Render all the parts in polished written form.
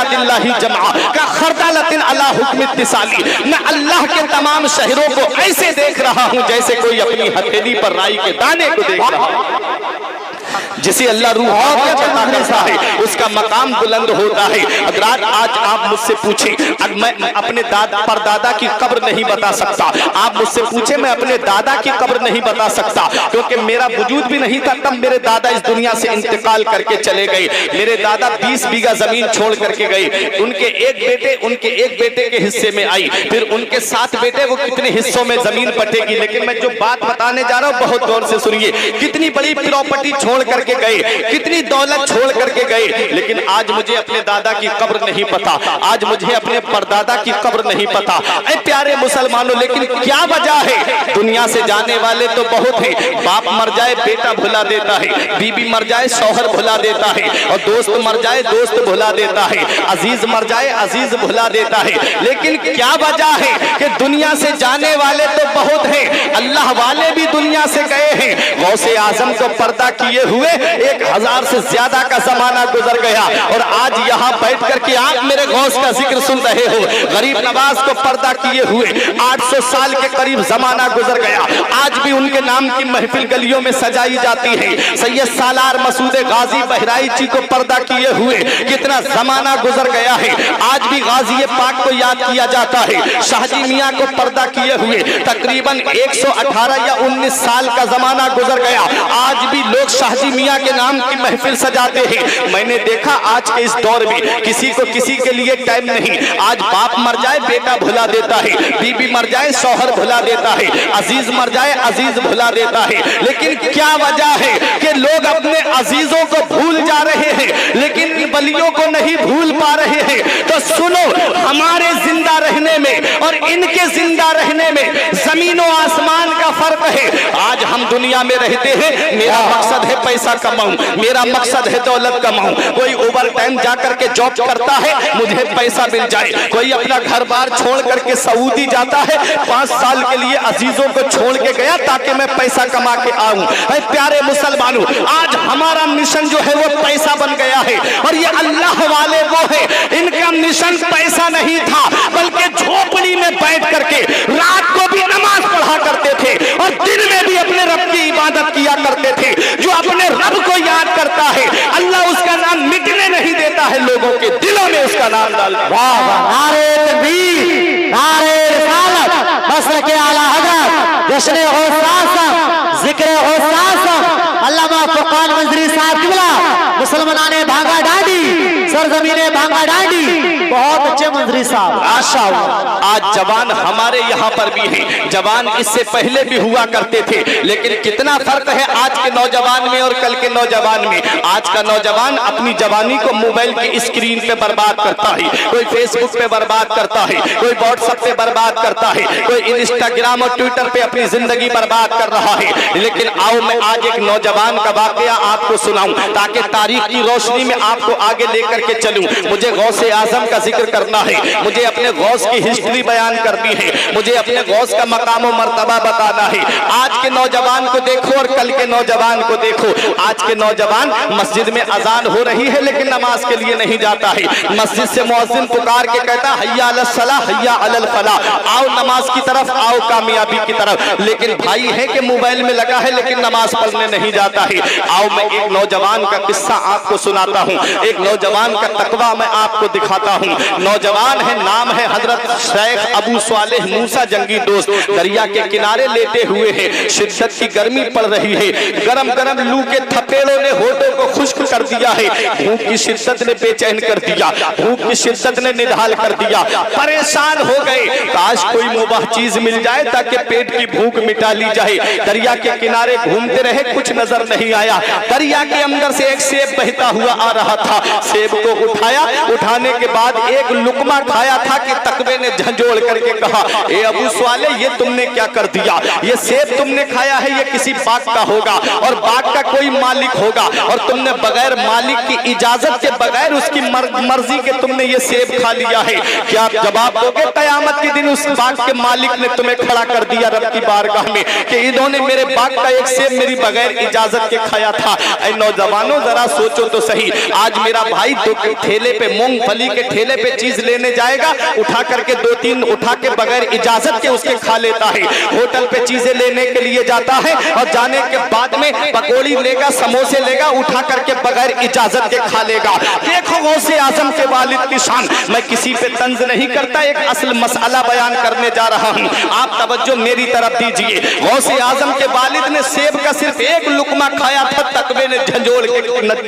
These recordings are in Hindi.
इबादिल्लाहि जमा का खरदालतिन अला हुक्म इत्तिसाली। मैं अल्लाह के तमाम शहरों को ऐसे देख रहा हूं जैसे कोई अपनी हथेली पर राई के दाने को देख रहा है। जिसे अल्लाह रूह अता करता है उसका मकाम बुलंद होता है। अगर आज आप मुझसे पूछें, अब मैं अपने परदादा की कब्र नहीं बता सकता, आप मुझसे पूछे मैं अपने दादा की कब्र नहीं बता सकता, क्योंकि मेरा वजूद भी नहीं था तब मेरे दादा इस दुनिया से इंतकाल करके चले गए। मेरे दादा 20 बीघा जमीन छोड़ करके गए। उनके एक बेटे के हिस्से में आई, फिर उनके 7 बेटे, वो कितने हिस्सों में जमीन बटेगी। लेकिन मैं जो बात बताने जा रहा हूँ बहुत गौर से सुनिए। कितनी बड़ी प्रॉपर्टी छोड़ करके गए, कितनी दौलत छोड़ करके गए, लेकिन आज मुझे अपने दादा की कब्र नहीं पता, आज मुझे अपने परदादा की कब्र नहीं पता। ऐ प्यारे मुसलमानों, लेकिन क्या वजह है? दुनिया से जाने वाले तो बहुत हैं। बाप मर जाए बेटा भुला देता है, बीबी मर जाए शौहर भुला देता है, और दोस्त मर जाए दोस्त भुला देता है, अजीज मर जाए अजीज भुला देता है। लेकिन क्या वजह है कि दुनिया से जाने वाले तो बहुत हैं, अल्लाह वाले भी दुनिया से गए हैं। गौसे आजम को पर्दा किए हुए 1000 से ज्यादा का जमाना गुजर गया, और आज यहाँ बैठ करके आप मेरे गौस का जिक्र सुन रहे हो। गरीब नवाज को पर्दा किए हुए 800 साल के करीब जमाना गुजर गया, आज भी उनके नाम की महफिल गलियों में सजाई जाती है। सैयद सालार मसूद गाजी बहराइची को पर्दा किए हुए कितना जमाना गुजर गया है, आज भी गाजी पाक को याद किया जाता है। शाहजी मियाँ को पर्दा किए हुए तकरीबन 118 या 19 साल का जमाना गुजर गया, आज भी लोग शाहजी मियाँ के नाम की महफिल सजाते हैं। मैंने देखा आज के इस दौर में किसी को किसी के लिए टाइम नहीं। आज बाप मर जाए बेटा भुला देता है, बीबी मर जाए शौहर भुला देता है, अजीज मर जाए अजीज भुला देता है। लेकिन क्या वजह है कि लोग अपने अजीजों को भूल जा रहे हैं, लेकिन वलियों को नहीं भूल पा रहे हैं। तो सुनो, हमारे जिंदा रहने में और इनके जिंदा रहने में जमीनों आसमान का फर्क है। आज हम दुनिया में रहते हैं, मेरा मकसद है पैसा कमाऊं, मेरा मकसद है दौलत कमाऊं। कोई ओवर टाइम जाकर के जॉब करता है, मुझे पैसा मिल जाए। कोई अपना घर बार छोड़ करके सऊदी जाता है, 5 साल के लिए अजीजों को छोड़ के गया ताकि मैं पैसा कमा के आऊं। प्यारे मुसलमानों, आज हमारा मिशन जो है वो पैसा बन गया है, और ये अल्लाह वाले वो है, इनका मिशन पैसा नहीं था, बल्कि झोपड़ी में बैठ करके रात को भी नमाज पढ़ा करते थे और दिन में भी अपने रब की इबादत किया करते थे। जो अपने रब को याद करता है, अल्लाह उसका नाम मिटने नहीं देता है, लोगों के दिलों में उसका नाम डालता है। वाह वाह, नारे तकबीर, नारे रिसालत, मसलक आला हज़रत, जश्न गौसासम, जिक्र गौसासम, अल्लामा फुरकान मंजरी साहब किबला, मुसलमाने भांगा डांडी, सरजमीने भांगा डांडी, बहुत अच्छे मंजरी साहब। आशा आज जवान हमारे यहाँ पर भी हैं, जवान इससे पहले भी हुआ करते थे, लेकिन कितना फर्क है आज के नौजवान में और कल के नौजवान में। आज का नौजवान अपनी जवानी को मोबाइल की स्क्रीन पे बर्बाद करता है, कोई फेसबुक पे बर्बाद करता है, कोई व्हाट्सएप पे बर्बाद करता है, कोई इंस्टाग्राम और ट्विटर पे अपनी जिंदगी बर्बाद कर रहा है। लेकिन आओ मैं आज एक नौजवान का वाकया आपको सुनाऊं, ताकि तारीख की रोशनी में आपको आगे लेकर के चलूं। मुझे गौसे आजम का जिक्र करना है, मुझे अपने गौस की हिस्ट्री बयान करनी है, मुझे अपने गौस का मकाम और मर्तबा बताना है। आज के नौजवान को देखो और कल के नौजवान को देखो। आज के नौजवान मस्जिद में अजान हो रही है लेकिन नमाज के लिए नहीं जाता है। मस्जिद से मुअज्जिन पुकार के कहता है हय्या अलस सलाह हय्या अलल फलाह, आओ नमाज की तरफ, आओ कामयाबी की तरफ। लेकिन भाई है कि मोबाइल में लगा है लेकिन नमाज पढ़ने नहीं जाता है। आओ मैं एक नौजवान का किस्सा आपको सुनाता हूँ, एक नौजवान का तकवा मैं आपको दिखाता हूँ। नौजवान है, नाम है हजरत शेख अबू सालेह मूसा जंगी दोस्त। दरिया के किनारे लेटे हुए हैं, शिद्दत की गर्मी पड़ रही है, गरम गरम लू के थपेड़ों ने होठों को खुश्क कर दिया है, भूख की शिद्दत ने बेचैन कर दिया, भूख की शिद्दत ने निढाल कर दिया। परेशान हो गए, काश कोई मुबाह चीज मिल जाए ताकि पेट की भूख मिटा ली जाए। दरिया के किनारे घूमते रहे, कुछ नजर नहीं आया। दरिया के अंदर से एक सेब बहता हुआ आ रहा था, सेब को उठाया, उठाने के बाद एक लुकमा खाया था कि तकवे ने झंझोड़ करके कहा, ए अबू साले ये तुमने क्या कर दिया? ये सेब तुमने खाया है, ये किसी बाग का होगा और बाग का कोई मालिक होगा, और तुमने बगैर मालिक की इजाजत के बगैर उसकी मर्जी के तुमने ये सेब खा लिया है। क्या आप जवाब दोगे कयामत के दिन उस बाग के मालिक ने तुम्हें खड़ा कर दिया रब की बारगाह में कि इन्होंने मेरे बाग का एक सेब मेरी बगैर इजाजत के खाया था? ऐ नौजवानों जरा सोचो तो सही, आज मेरा भाई तो ठेले पे मूंगफली के ठेले पे चीज लेने जाएगा, उठा करके 2-3 उठा के बगैर इजाजत के उसके खा लेता है। होटल पे चीजें लेने के लिए जाता है और जाने के बाद में पकौड़ी लेगा, समोसे लेगा, उठा करके बगैर इजाजत के खा लेगा। देखो गौसे आजम के वालिद की शान। मैं किसी पे तंज नहीं करता, एक असल मसला बयान करने जा रहा हूँ, आप तवज्जो मेरी तरफ दीजिए। गौसे आजम के वालिद ने सेब का सिर्फ एक लुकमा खाया था, तकवे ने झंझोड़ के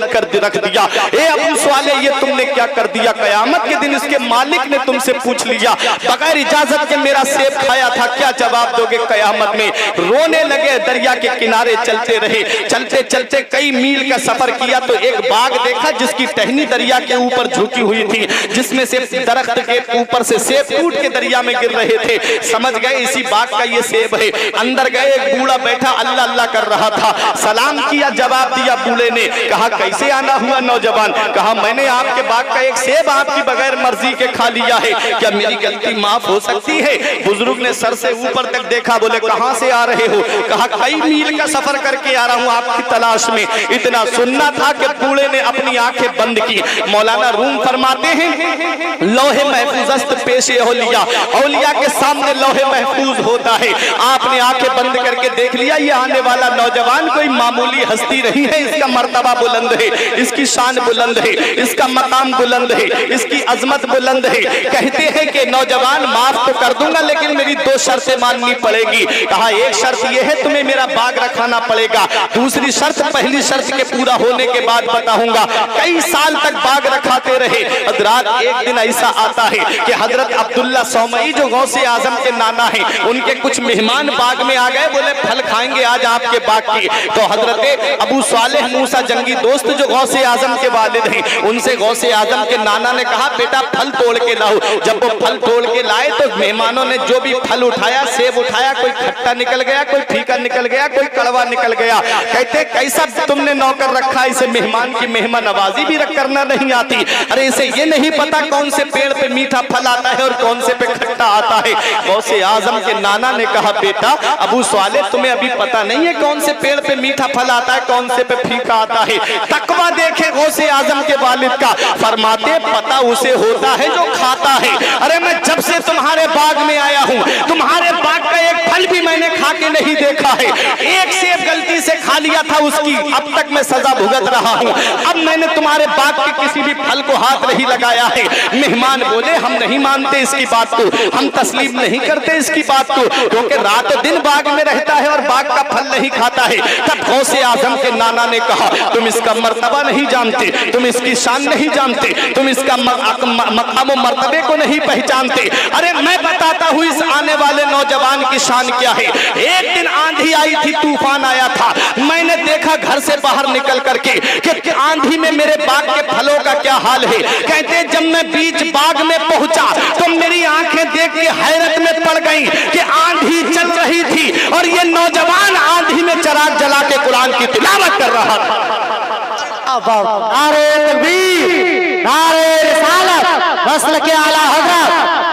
कर रख दिया। ए अबू स्वाले, ये तुमने क्या कर दिया? कयामत के दिन इसके मालिक ने तुमसे पूछ लिया, बगैर इजाजत के मेरा सेब खाया था, क्या जवाब दोगे कयामत में? रोने लगे, दरिया के किनारे चलते रहे। चलते चलते कई मील का सफर किया तो एक बाग देखा जिसकी टहनी दरिया के ऊपर झुकी हुई थी, जिसमें से दरख्त के ऊपर से सेब टूट के दरिया में गिर रहे थे। समझ गए इसी बाग का ये सेब है। अंदर गए, एक बूढ़ा बैठा अल्लाह अल्लाह कर रहा था। सलाम किया, जवाब दिया बूढ़े ने। कहा कैसे आना हुआ नौजवान? कहा मैंने आपके बाग का एक सेब आपकी बगैर मर्जी के खा लिया है, क्या मेरी गलती माफ हो सकती है? बुजुर्ग ने सर से ऊपर तक देखा, बोले कहां से आ रहे हो? कहा कई मील का सफर करके आ रहा हूं आपकी तलाश में। इतना सुनना था कि बूढ़े ने अपनी आंखें बंद की। मौलाना रूम फरमाते हैं, लौहे महफूज पेशे औलिया, औलिया के सामने लौहे महफूज होता है। आपने आंखें बंद करके देख लिया, ये आने वाला नौजवान कोई मामूली हस्ती नहीं है, इसका मर्तबा बुलंद है, इसकी शान बुलंद है, इसका मकाम बुलंद है, इसकी अजमत बुलंद है। कहते हैं कि नौजवान माफ तो कर दूंगा लेकिन मेरी 2 शर्तें माननी पड़ेगी। कहा एक शर्त यह है तुम्हें मेरा बाग रखाना पड़ेगा, दूसरी शर्त पहली शर्त के पूरा होने के बाद बताऊंगा। कई साल तक बाग रखाते रहे। हजरात, एक दिन ऐसा आता है कि हजरत अब्दुल्ला सौमई जो गौसे आजम के नाना हैं, उनके कुछ मेहमान बाग में आ गए, बोले फल खाएंगे आज आपके बाग की। तो हजरत अबू सालेह मूसा जंगी दोस्त जो गौसे आजम के वालिद हैं, उनसे गौसे आजम के नाना ने कहा बेटा फल तोड़ के लाओ। जब वो फल तोड़ के लाए तो मेहमानों ने जो भी फल उठाया, सेब उठाया, कोई खट्टा निकल गया, कोई फीका निकल गया, कोई कड़वा निकल गया। कहते कैसा तुमने नौकर रखा, इसे मेहमान की मेहमान नवाजी भी करना नहीं आती? अरे इसे ये नहीं पता कौन से पेड़ पे मीठा फल आता है और कौन से पे खट्टा आता है। गौसे आजम के नाना ने कहा बेटा अबू स्वाले, तुम्हें अभी पता नहीं है कौन से पेड़ पे मीठा फल आता है, कौन से पे फीका आता है? तकवा देखे गौसे आजम के वालिद का, फरमाते पता उसे होता है जो खाता है। अरे मैं जब से तुम्हारे बाग में आया हूँ, तुम्हारे बाग का एक फल भी मैंने खा के नहीं देखा है। एक सेब गलती से खा लिया था, उसकी अब तक मैं सजा भुगत रहा हूँ। अब मैंने तुम्हारे बाग के किसी भी फल को हाथ नहीं लगाया है। मेहमान बोले हम नहीं मानते इसकी बात को, हम तस्लीम नहीं करते इसकी बात को, क्योंकि रात दिन बाग में रहता है और बाग का फल नहीं खाता है। तब गौसे आजम के नाना ने कहा तुम इसका मर्तबा नहीं जानते, तुम इसकी शान नहीं जानते, तुम इसका मकाम और मर्तबे को नहीं पहचानते। अरे मैं बताता हूँ इस आने वाले नौजवान की शान क्या है। एक दिन आंधी आई थी, तूफान आया था, मैंने देखा घर से बाहर निकल करके कि आंधी में मेरे बाग के फलों का क्या हाल है। कहते जब मैं बीच बाग में पहुंचा तो मेरी आंखें देख के हैरत में पड़ गईं कि आंधी चल रही थी और ये नौजवान आंधी में चिराग जला के कुरान की तिलावत कर रहा था। नारे तकबीर, नारे रिसालत, नस्ल के आला हजरत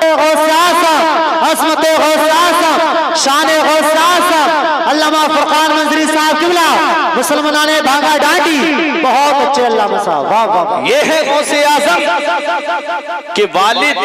गौसे आज़म, असमत गौसे आज़म, शान गौसे आज़म अल्लामा फुरकान मंजरी साहब किबला मुसलमाना ने भागा डांटी। बहुत अच्छे अल्लामा साहब, वाह वाह। ये है गौसे आज़म के वालिद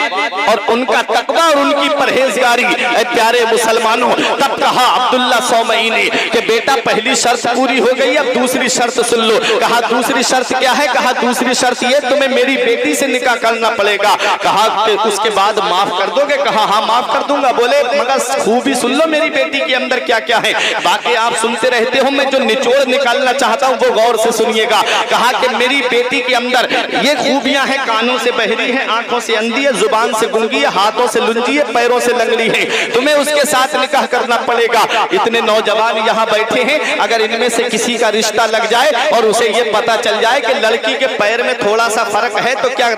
और उनका तकवा और उनकी परहेजगारी। प्यारे मुसलमानों, तब कहा अब्दुल्ला सौमई ने कि बेटा पहली शर्त पूरी हो गई, अब दूसरी शर्त सुन लो। कहा दूसरी शर्त क्या है? कहा दूसरी शर्त ये तुम्हें मेरी बेटी से निकाह करना पड़ेगा। कहा उसके बाद माफ कर दोगे? कहा हाँ माफ कर दूंगा। बोले मगर खूबी सुन लो मेरी बेटी के अंदर क्या क्या है, बाकी आप सुनते रहते हो, मैं जो निचोड़ निकालना चाहता हूँ वो गौर से सुनिएगा। कहा कि मेरी बेटी के अंदर ये खूबियां हैं, कानों से बहरी है, आंखों से अंधी है, जुबान से गूंगी है, हाथों से लुंजी है, पैरों से लंगड़ी है, तुम्हें उसके साथ निकाह करना पड़ेगा। इतने नौजवान यहाँ बैठे हैं, अगर इनमें से किसी का रिश्ता लग जाए और उसे ये पता चल जाए कि लड़की के पैर में थोड़ा सा फर्क है तो क्या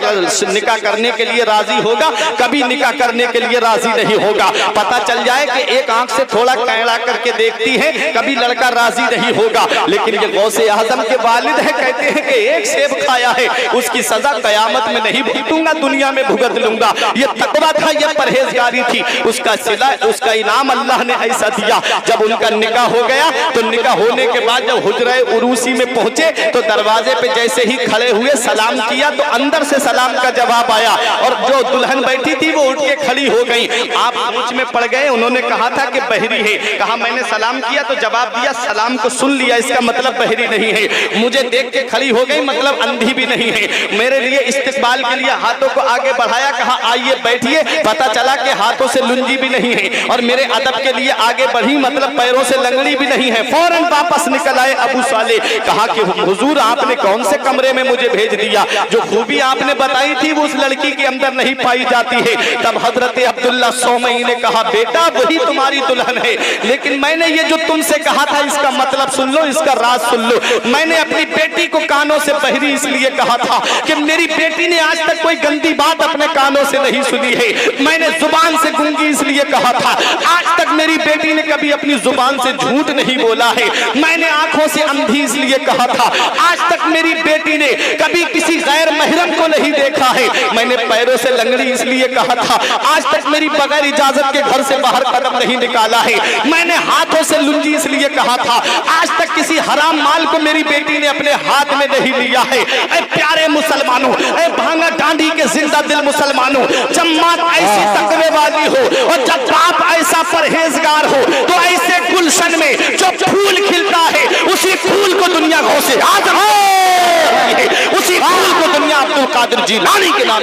निकाह करने के लिए राजी होगा? कभी निकाह करने के लिए राजी नहीं होगा। पता चल जाए कि एक आंख से थोड़ा कैड़ा करके देखती हैं कभी लड़का राजी नहीं होगा, लेकिन ये गौसे आजम के वालिद है, कहते हैं कि एक सेब खाया है उसकी सजा कयामत में नहीं भुगतूंगा, दुनिया में भुगत लूंगा। ये तकवा था, ये परहेजगारी थी, उसका सिला उसका इनाम अल्लाह ने ऐसा दिया। जब उनका निकाह हो गया तो निकाह होने के बाद जब हुजरे उरूसी में पहुंचे तो दरवाजे पे जैसे ही खड़े हुए सलाम किया तो अंदर से सलाम का जवाब आया और जो दुल्हन बैठी थी वो उठ के खड़ी हो गई। आप सोच में पड़ गए, उन्होंने कहा था कि बहरी है, कहा मैंने सलाम किया तो जवाब दिया, सलाम को सुन लिया, इसका मतलब बहरी नहीं है। मुझे देख के खड़ी हो गई, मतलब अंधी भी नहीं है। मेरे लिए इस्तिकबाल के लिए हाथों को आगे बढ़ाया, कहा आइए बैठिए, पता चला कि हाथों से लुंजी भी नहीं है और मेरे अदब के लिए आगे बढ़ी, मतलब पैरों से लंगड़ी भी नहीं है। फौरन वापस निकल आए अबू साले, कहा कि हुजूर आपने कौन से कमरे में मुझे भेज दिया, जो खूबी आपने बताई थी वो उस लड़की के अंदर नहीं पाई जाती है। तब हजरत अब्दुल्ला सौमई ने कहा बेटा वही तुम्हारी दुल्हन है, लेकिन मैंने ये जो तुमसे कहा था इसका मतलब सुन लो, इसका राज सुन लो। मैंने अपनी बेटी को कानों से बहरी इसलिए कहा था कि मेरी बेटी ने आज तक कोई गंदी बात अपने कानों से नहीं सुनी है। मैंने जुबान से गूंगी इसलिए कहा था, आज तक मेरी बेटी ने कभी अपनी जुबान से झूठ नहीं बोला है। मैंने आंखों से अंधी इसलिए कहा था, आज तक मेरी बेटी ने कभी किसी गैर महरम को नहीं देखा है। मैंने पैरों से लंगड़ी इसलिए कहा था, आज तक मेरी बगैर इजाजत के घर से बाहर कदम नहीं निकाला है। मैंने हाथों से लुंजी इसलिए कहा था, आज तक किसी हराम माल को मेरी बेटी ने अपने हाथ में नहीं लिया है। ऐ प्यारे मुसलमानों, ऐ भांगा डांडी के जिंदा दिल मुसलमानों, जब माँ ऐसी तकवे वाली हो और जब बाप ऐसा परहेजगार हो तो ऐसे गुलशन में जो फूल खिलता है उसी फूल को दुनिया गौसे आजम है, उसी फूल को दुनिया अब्दुल कादिर जिलानी के नाम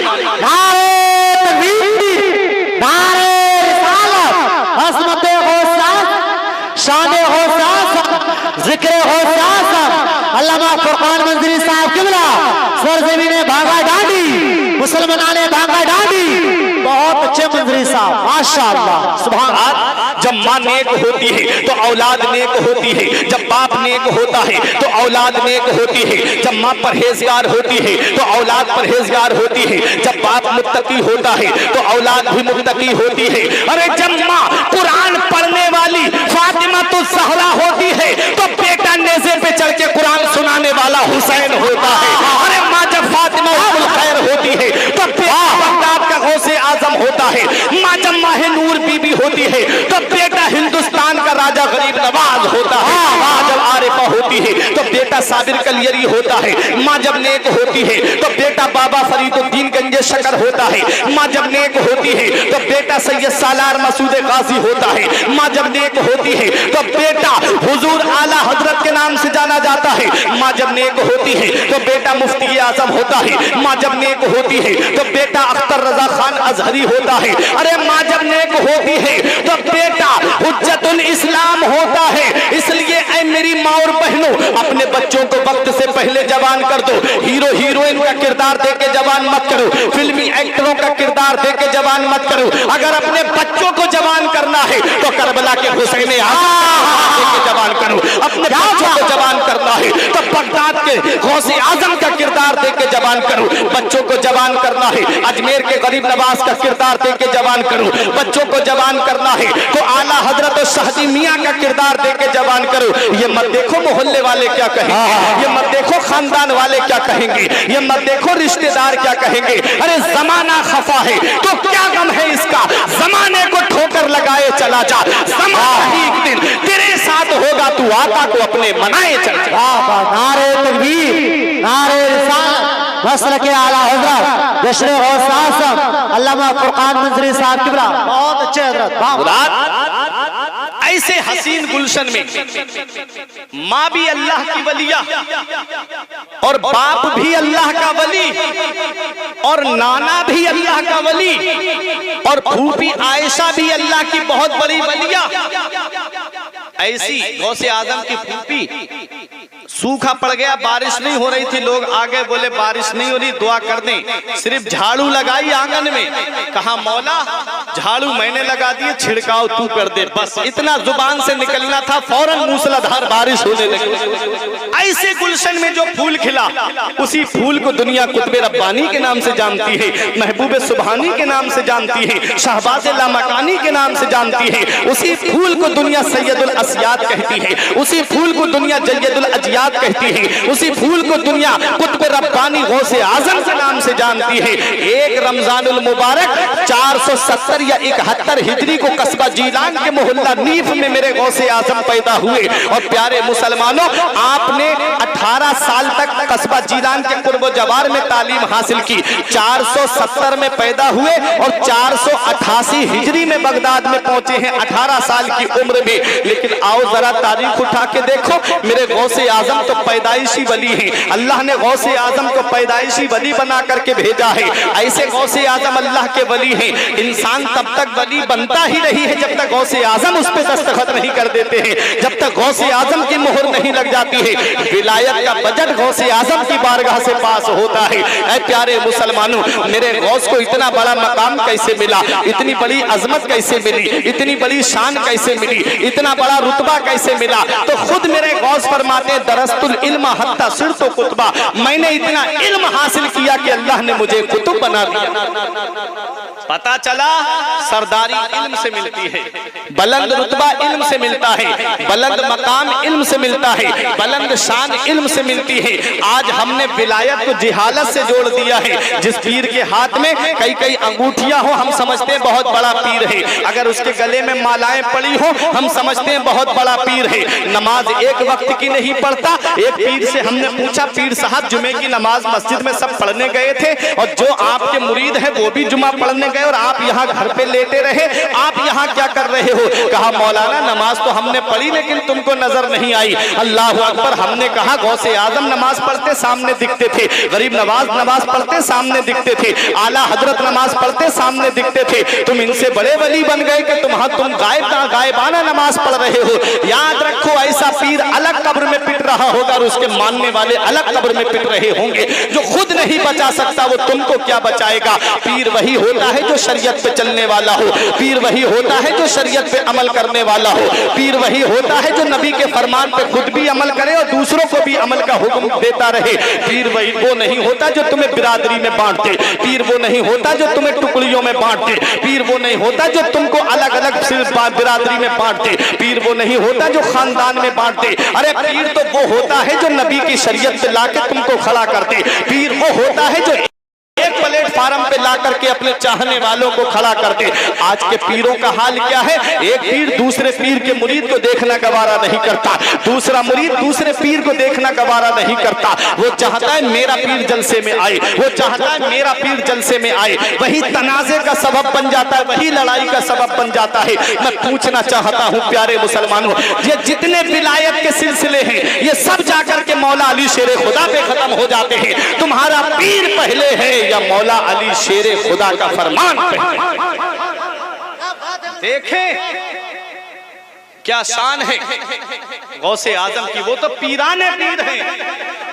शाने जिक्र अल्लामा फुरकान मंजरी साहब किबला सरजमीने भांगा डांडी मुसलमाने भांगा डांडी, बहुत अच्छे मंजरी साहब माशाअल्लाह सुभान अल्लाह। जब माँ नेक होती है तो औलाद नेक होती है, जब बाप नेक होता है तो औलाद नेक होती है, जब माँ परहेजगार होती है तो औलाद परहेजगार होती है, जब बाप मुत्तकी होता है तो औलाद भी मुत्तकी होती है। अरे जब माँ कुरान पढ़ने वाली फातिमा तो ज़हरा होती है तो बेटा नेज़े पे चढ़ के कुरान सुनाने वाला हुसैन होता है। अरे माँ जब फातिमा उल खैर होती है तो बेटा बगदाद का गौसे आजम होता है। माँ जब माह नूर बीबी होती है तो बेटा हिंदुस्तान का राजा गरीब नवाज होता है। माँ जब आरिफा होती है तो बेटा साबिर कलियरी होता है। माँ जब नेक होती है तो बेटा बाबा फरीदुद्दीन गंजे शकर होता है। माँ जब नेक होती है तो बेटा सैयद सालार मसूद गाजी होता है। माँ जब नेक होती है तो बेटा हुजूर आला हजरत के नाम से जाना जाता है। माँ जब नेक होती है तो बेटा मुफ्ती आजम होता है। माँ जब नेक होती है तो बेटा अख्तर रजा खान अजहरी होता है। अरे माँ जब नेक होती है तो बेटा हुज्जतुल इस्लाम होता है। इसलिए ऐ मेरी माँ और बहनों, अपने बच्चों को वक्त से पहले जवान कर दो। हीरो हीरोइन का किरदार दे के जवान मत करो, फिल्मी एक्टरों का किरदार दे के जवान मत करो। अगर अपने बच्चों को जवान करना है तो करबला के हुसैन आजम के जवान करो। अपने बच्चों को जवान करना है तो बगदाद के गौसे आजम का किरदार दे के जवान करो। बच्चों को जवान करना है अजमेर के गरीब नवाज का किरदार दे के जवान करो। बच्चों को जवान करना है तो आला हजरत और शाहजी मियाँ का किरदार दे के जवान करो। ये मत देखो मोहल्ले वाले क्या कहेंगे, ये मत देखो खानदान वाले क्या कहेंगे, ये मत देखो रिश्तेदार क्या कहेंगे। अरे जमाना खफा है तो क्या गम है इसका, जमाने को ठोकर लगाए चला जा। जमाना ही एक दिन तेरे साथ होगा, तू आका को अपने मनाए चल जा। नारे तकबीर, नारे रिसालत, मसल के आला हजरत जश्न गौस आज़म अल्लामा फुरकान मंजरी साहब किबला, बहुत अच्छे हजरत। ऐसे हसीन गुलशन में माँ भी अल्लाह की वलिया और बाप भी अल्लाह का वली और नाना भी अल्लाह का वली और फूफी आयशा भी अल्लाह की बहुत बड़ी वलिया। ऐसी गौसे आजम की फूफी सूखा पड़ गया, बारिश नहीं हो रही थी, लोग आगे बोले बारिश नहीं हो रही, दुआ कर दें। सिर्फ झाड़ू लगाई आंगन में, कहा मौला झाड़ू मैंने लगा दिए, छिड़काव तू कर दे। बस इतना जुबान से निकलना था, फौरन मूसलाधार बारिश होने लगी। ऐसे गुलशन में जो फूल खिला, उसी फूल को दुनिया कुतुब रब्बानी के नाम से जानती है, महबूब सुबहानी के नाम से जानती है, शहबाज लामकानी के नाम से जानती है। उसी फूल को दुनिया सैयदुल अस्याद कहती है, उसी फूल को दुनिया जय्यदुल अजियाद कहती है, उसी फूल को दुनिया कुतुब रब्बानी गौसे आजम के नाम से जानती है। एक रमजानुल मुबारक 470 या 71 हिजरी को कस्बा जीलान के मोहल्ला नीफ में मेरे गौसे आजम पैदा हुए। और प्यारे मुसलमानों, आपने 18 साल तक कस्बा जीलान के कुर्ब जवार में तालीम हासिल की। 470 में पैदा हुए और 488 हिजरी में बगदाद में पहुंचे हैं 18 साल की उम्र में। लेकिन आओ जरा तारीख उठा के देखो, मेरे गौसे आजम तो पैदाइशी वली हैं। अल्लाह ने गौसे आजम को पैदाइशी वली बना करके भेजा है। ऐसे गौसे आजम अल्लाह के वली हैं। इंसान तब तक वली बनता ही नहीं है जब तक गौसे आजम उस पर दस्तखत नहीं कर देते हैं, जब तक गौसे आजम की मोहर नहीं लग जाती है। विलायत का बजट गौसे आजम की बारगाह से पास होता है। ऐ प्यारे मुसलमानों, मेरे गौस को इतना बड़ा मकाम कैसे मिला, इतनी बड़ी अजमत कैसे मिली, इतनी बड़ी शान कैसे मिली, इतना बड़ा रुतबा कैसे मिला? तो खुद मेरे गौस फरमाते, दरस्तुल इल्म हत्ता सिरतो कुतबा, मैंने इतना इल्म हासिल किया कि अल्लाह ने मुझे कुतुब बना दिया। पता चला सरदारी इल्म से मिलती है, बुलंद रुतबा इल्म से मिलता है, बुलंद मकाम इल्म से मिलता है, बुलंद शान इल्म से मिलती है। आज हमने विलायत को जिहालत से जोड़ दिया है। जिस पीर के हाथ में कई कई अंगूठियां हो, हम समझते हैं बहुत बड़ा पीर है। अगर उसके गले में मालाएं पड़ी हो, हम समझते हैं बहुत बड़ा पीर है। नमाज एक वक्त की नहीं पढ़ता। एक पीर से हमने पूछा, पीर साहब जुमे की नमाज मस्जिद में सब पढ़ने गए थे और जो आपके मुरीद है वो भी जुमा पढ़ने गए और आप यहाँ घर पे लेटे रहे, आप यहाँ क्या कर रहे हो? कहा मौलाना नमाज तो हमने पढ़ी लेकिन तुमको नजर नहीं आई। अल्लाह अकबर। हमने कहा गौसे आजम नमाज पढ़ते सामने दिखते थे, गरीब नवाज नमाज पढ़ते सामने दिखते थे, आला हजरत नमाज पढ़ते सामने दिखते थे। तुम इनसे बड़े वली बन गए कि तुम गायबाना नमाज पढ़ रहे हो। याद रखो, ऐसा पीर अलग कब्र में पिट रहा होगा और उसके मानने वाले अलग कब्र में पिट रहे होंगे। जो खुद नहीं बचा सकता वो तुमको क्या बचाएगा? पीर वही होता है जो शरीयत पे चलने वाला हो, पीर वही होता है जो शरीयत पे अमल करने वाला हो, पीर वही होता है जो नबी के फरमान पे खुद भी अमल करे और दूसरों को भी अमल का हुक्म देता रहे। पीर वही वो नहीं होता जो तुम्हें बिरादरी में बांटते, पीर वो नहीं होता जो तुम्हें टुकड़ियों में बांटते, पीर वो नहीं होता जो तुमको अलग अलग बिरादरी में बांटते, पीर वो नहीं होता जो खानदान में बांटते। अरे पीर तो वो होता है जो नबी की शरीयत पे लाके तुमको खड़ा करते, पीर वो होता है जो एक प्लेटफार्म पे ला करके अपने चाहने वालों को खड़ा करते। आज के पीरों का हाल क्या है? एक पीर दूसरे पीर के मुरीद को देखना गवारा नहीं करता, दूसरा मुरीद दूसरे पीर को देखना गवारा नहीं करता। वो चाहता है मेरा पीर जलसे में आए, वो चाहता है मेरा पीर जलसे में आए। वही तनाजे का सबब बन जाता है, वही लड़ाई का सबब बन जाता है। मैं पूछना चाहता हूँ प्यारे मुसलमानों, ये जितने विलायत के सिलसिले हैं ये सब जाकर के मौला अली शेरे खुदा पे खत्म हो जाते हैं। तुम्हारा पीर पहले है या मौला अली शेरे खुदा का फरमान पहले? देखें क्या शान है गौसे आजम की। वो तो पीराने पीर हैं,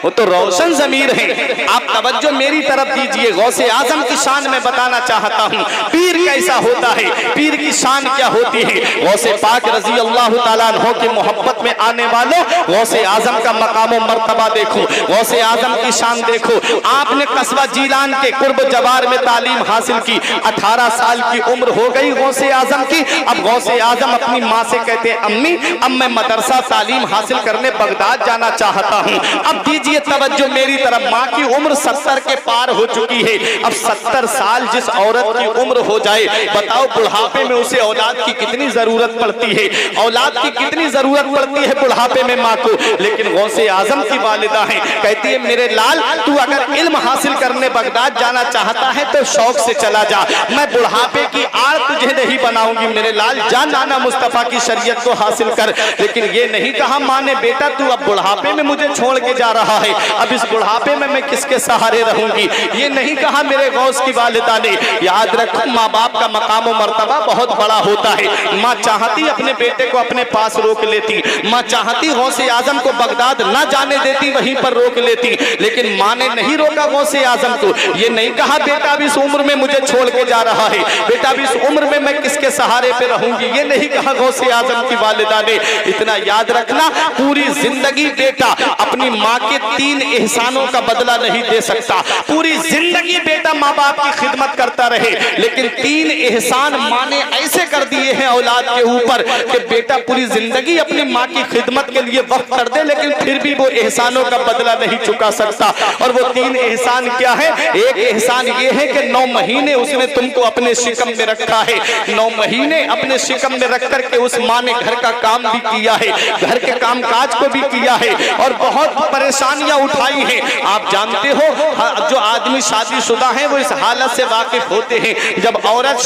वो तो रोशन जमीर हैं। आप तवज्जो मेरी तरफ दीजिए। गौसे आजम की शान में बताना चाहता हूँ, पीर कैसा होता है, पीर की शान क्या होती है। गौसे पाक रजी अल्लाह तआला अन्हु की मोहब्बत में आने वालों, गौसे आजम का मकाम व मर्तबा देखो, गौसे आजम की शान देखो। आपने कस्बा जीलान के कुर्ब जवार में तालीम हासिल की, 18 साल की उम्र हो गई गौसे आजम की। अब गौसे आजम अपनी माँ से कहते अम्मी अब मैं मदरसा तालीम हासिल करने बगदाद जाना चाहता हूँ। अब दीजिए तवज्जो मेरी तरफ। माँ की उम्र 70 के पार हो चुकी है। अब 70 साल जिस औरत की उम्र हो जाए, बताओ बुढ़ापे में उसे औलाद की कितनी जरूरत पड़ती है, औलाद की कितनी जरूरत पड़ती है बुढ़ापे में माँ को। लेकिन गौसे आजम की वालिदा है, कहती है मेरे लाल तू अगर इल्म हासिल करने बगदाद जाना चाहता है तो शौक से चला जा, मैं बुढ़ापे की आड़ तुझे नहीं बनाऊंगी। मेरे लाल जा नाना मुस्तफा की शरीयत को हासिल कर। लेकिन ये नहीं कहा माँ ने बेटा तू अब बुढ़ापे में मुझे छोड़ के जा रहा है, अब इस बुढ़ापे में मैं किसके सहारे रहूंगी। ये नहीं कहा मेरे गौस की वालिदा ने। याद रखो माँ बाप का मकाम और मर्तबा बहुत बड़ा होता है। माँ चाहती अपने बेटे को अपने पास रोक लेती, माँ चाहती गौसे आजम को बगदाद न जाने देती, वहीं पर रोक लेती। लेकिन माँ ने नहीं रोका गौसे आजम को। ये नहीं कहा बेटा अब इस उम्र में मुझे छोड़ के जा रहा है, बेटा अब इस उम्र में मैं किसके सहारे पे रहूंगी। ये नहीं कहा गौसे आजम की की वालिदा ने। इतना याद रखना, पूरी जिंदगी बेटा अपनी माँ के 3 एहसानों का बदला नहीं दे सकता। पूरी जिंदगी बेटा माँ बाप की खिदमत करता रहे, लेकिन 3 एहसान माँ ने ऐसे कर दिए हैं औलाद के ऊपर कि बेटा पूरी जिंदगी अपनी माँ की खिदमत के लिए वक्त कर दे, लेकिन फिर भी वो एहसानों का बदला नहीं चुका सकता। और वो 3 एहसान क्या है? एक एहसान ये है कि 9 महीने उसने तुमको अपने शिकम में रखा है। 9 महीने अपने शिकम में रख करके उस माँ ने घर का काम भी किया है, घर के काम काज को भी किया है और बहुत परेशानियां उठाई हैं। आप जानते हो, जो आदमी शादीशुदा हैं वो इस हालत से वाकिफ होते हैं, जब औरत